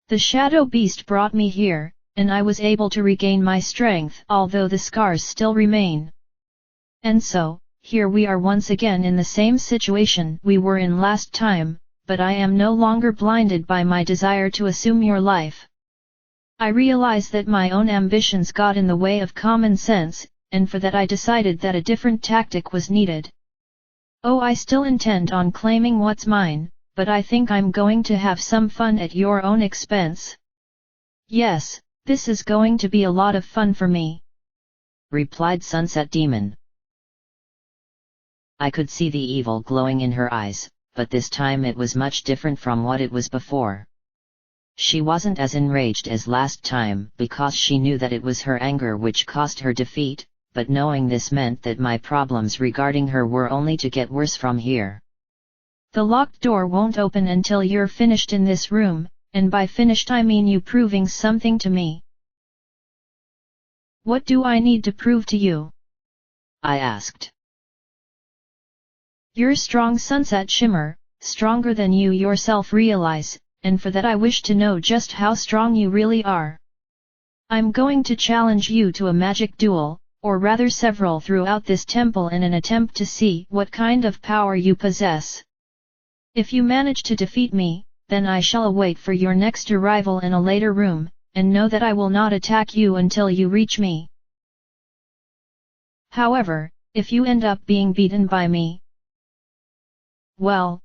The Shadow Beast brought me here, and I was able to regain my strength although the scars still remain. And so, here we are once again in the same situation we were in last time, but I am no longer blinded by my desire to assume your life. I realize that my own ambitions got in the way of common sense, and for that I decided that a different tactic was needed. Oh, I still intend on claiming what's mine, but I think I'm going to have some fun at your own expense. Yes, this is going to be a lot of fun for me," replied Sunset Demon. I could see the evil glowing in her eyes, but this time it was much different from what it was before. She wasn't as enraged as last time because she knew that it was her anger which caused her defeat, but knowing this meant that my problems regarding her were only to get worse from here. The locked door won't open until you're finished in this room, and by finished I mean you proving something to me. What do I need to prove to you? I asked. You're strong, Sunset Shimmer, stronger than you yourself realize, and for that I wish to know just how strong you really are. I'm going to challenge you to a magic duel, or rather several throughout this temple in an attempt to see what kind of power you possess. If you manage to defeat me, then I shall await for your next arrival in a later room, and know that I will not attack you until you reach me. However, if you end up being beaten by me, well,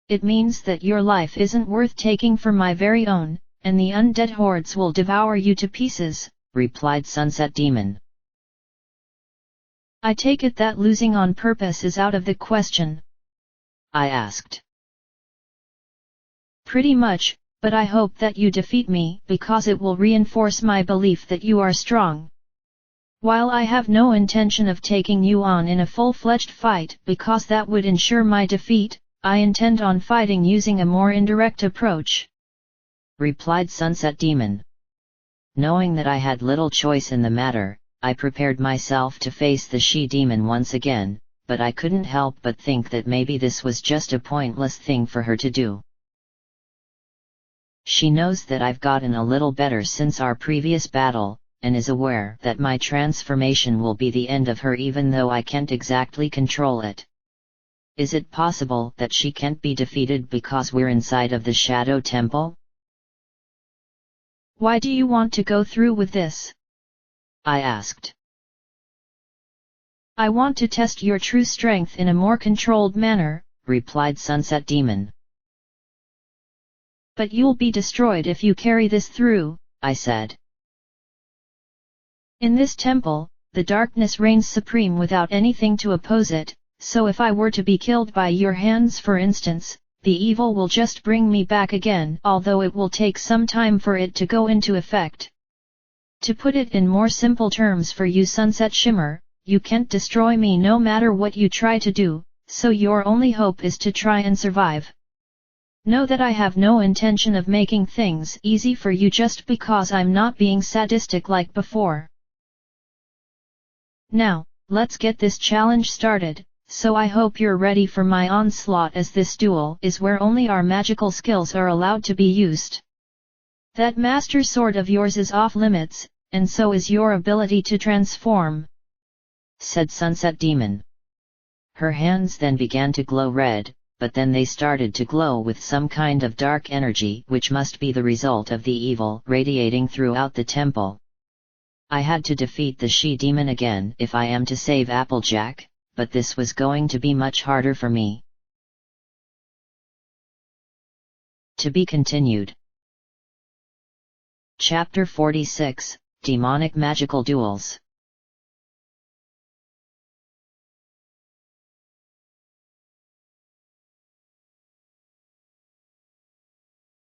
it means that your life isn't worth taking for my very own, and the undead hordes will devour you to pieces, replied Sunset Demon. I take it that losing on purpose is out of the question? I asked. Pretty much, but I hope that you defeat me because it will reinforce my belief that you are strong. While I have no intention of taking you on in a full-fledged fight because that would ensure my defeat, I intend on fighting using a more indirect approach, replied Sunset Demon. Knowing that I had little choice in the matter, I prepared myself to face the she-demon once again, but I couldn't help but think that maybe this was just a pointless thing for her to do. She knows that I've gotten a little better since our previous battle, and is aware that my transformation will be the end of her even though I can't exactly control it. Is it possible that she can't be defeated because we're inside of the Shadow Temple? Why do you want to go through with this? I asked. I want to test your true strength in a more controlled manner, replied Sunset Demon. But you'll be destroyed if you carry this through, I said. In this temple, the darkness reigns supreme without anything to oppose it, so if I were to be killed by your hands for instance, the evil will just bring me back again, although it will take some time for it to go into effect. To put it in more simple terms for you Sunset Shimmer, you can't destroy me no matter what you try to do, so your only hope is to try and survive. Know that I have no intention of making things easy for you just because I'm not being sadistic like before. Now, let's get this challenge started, so I hope you're ready for my onslaught as this duel is where only our magical skills are allowed to be used. That master sword of yours is off limits, and so is your ability to transform," said Sunset Demon. Her hands then began to glow red, but then they started to glow with some kind of dark energy which must be the result of the evil radiating throughout the temple. I had to defeat the she-demon again if I am to save Applejack, but this was going to be much harder for me. To be continued. Chapter 46, Demonic Magical Duels.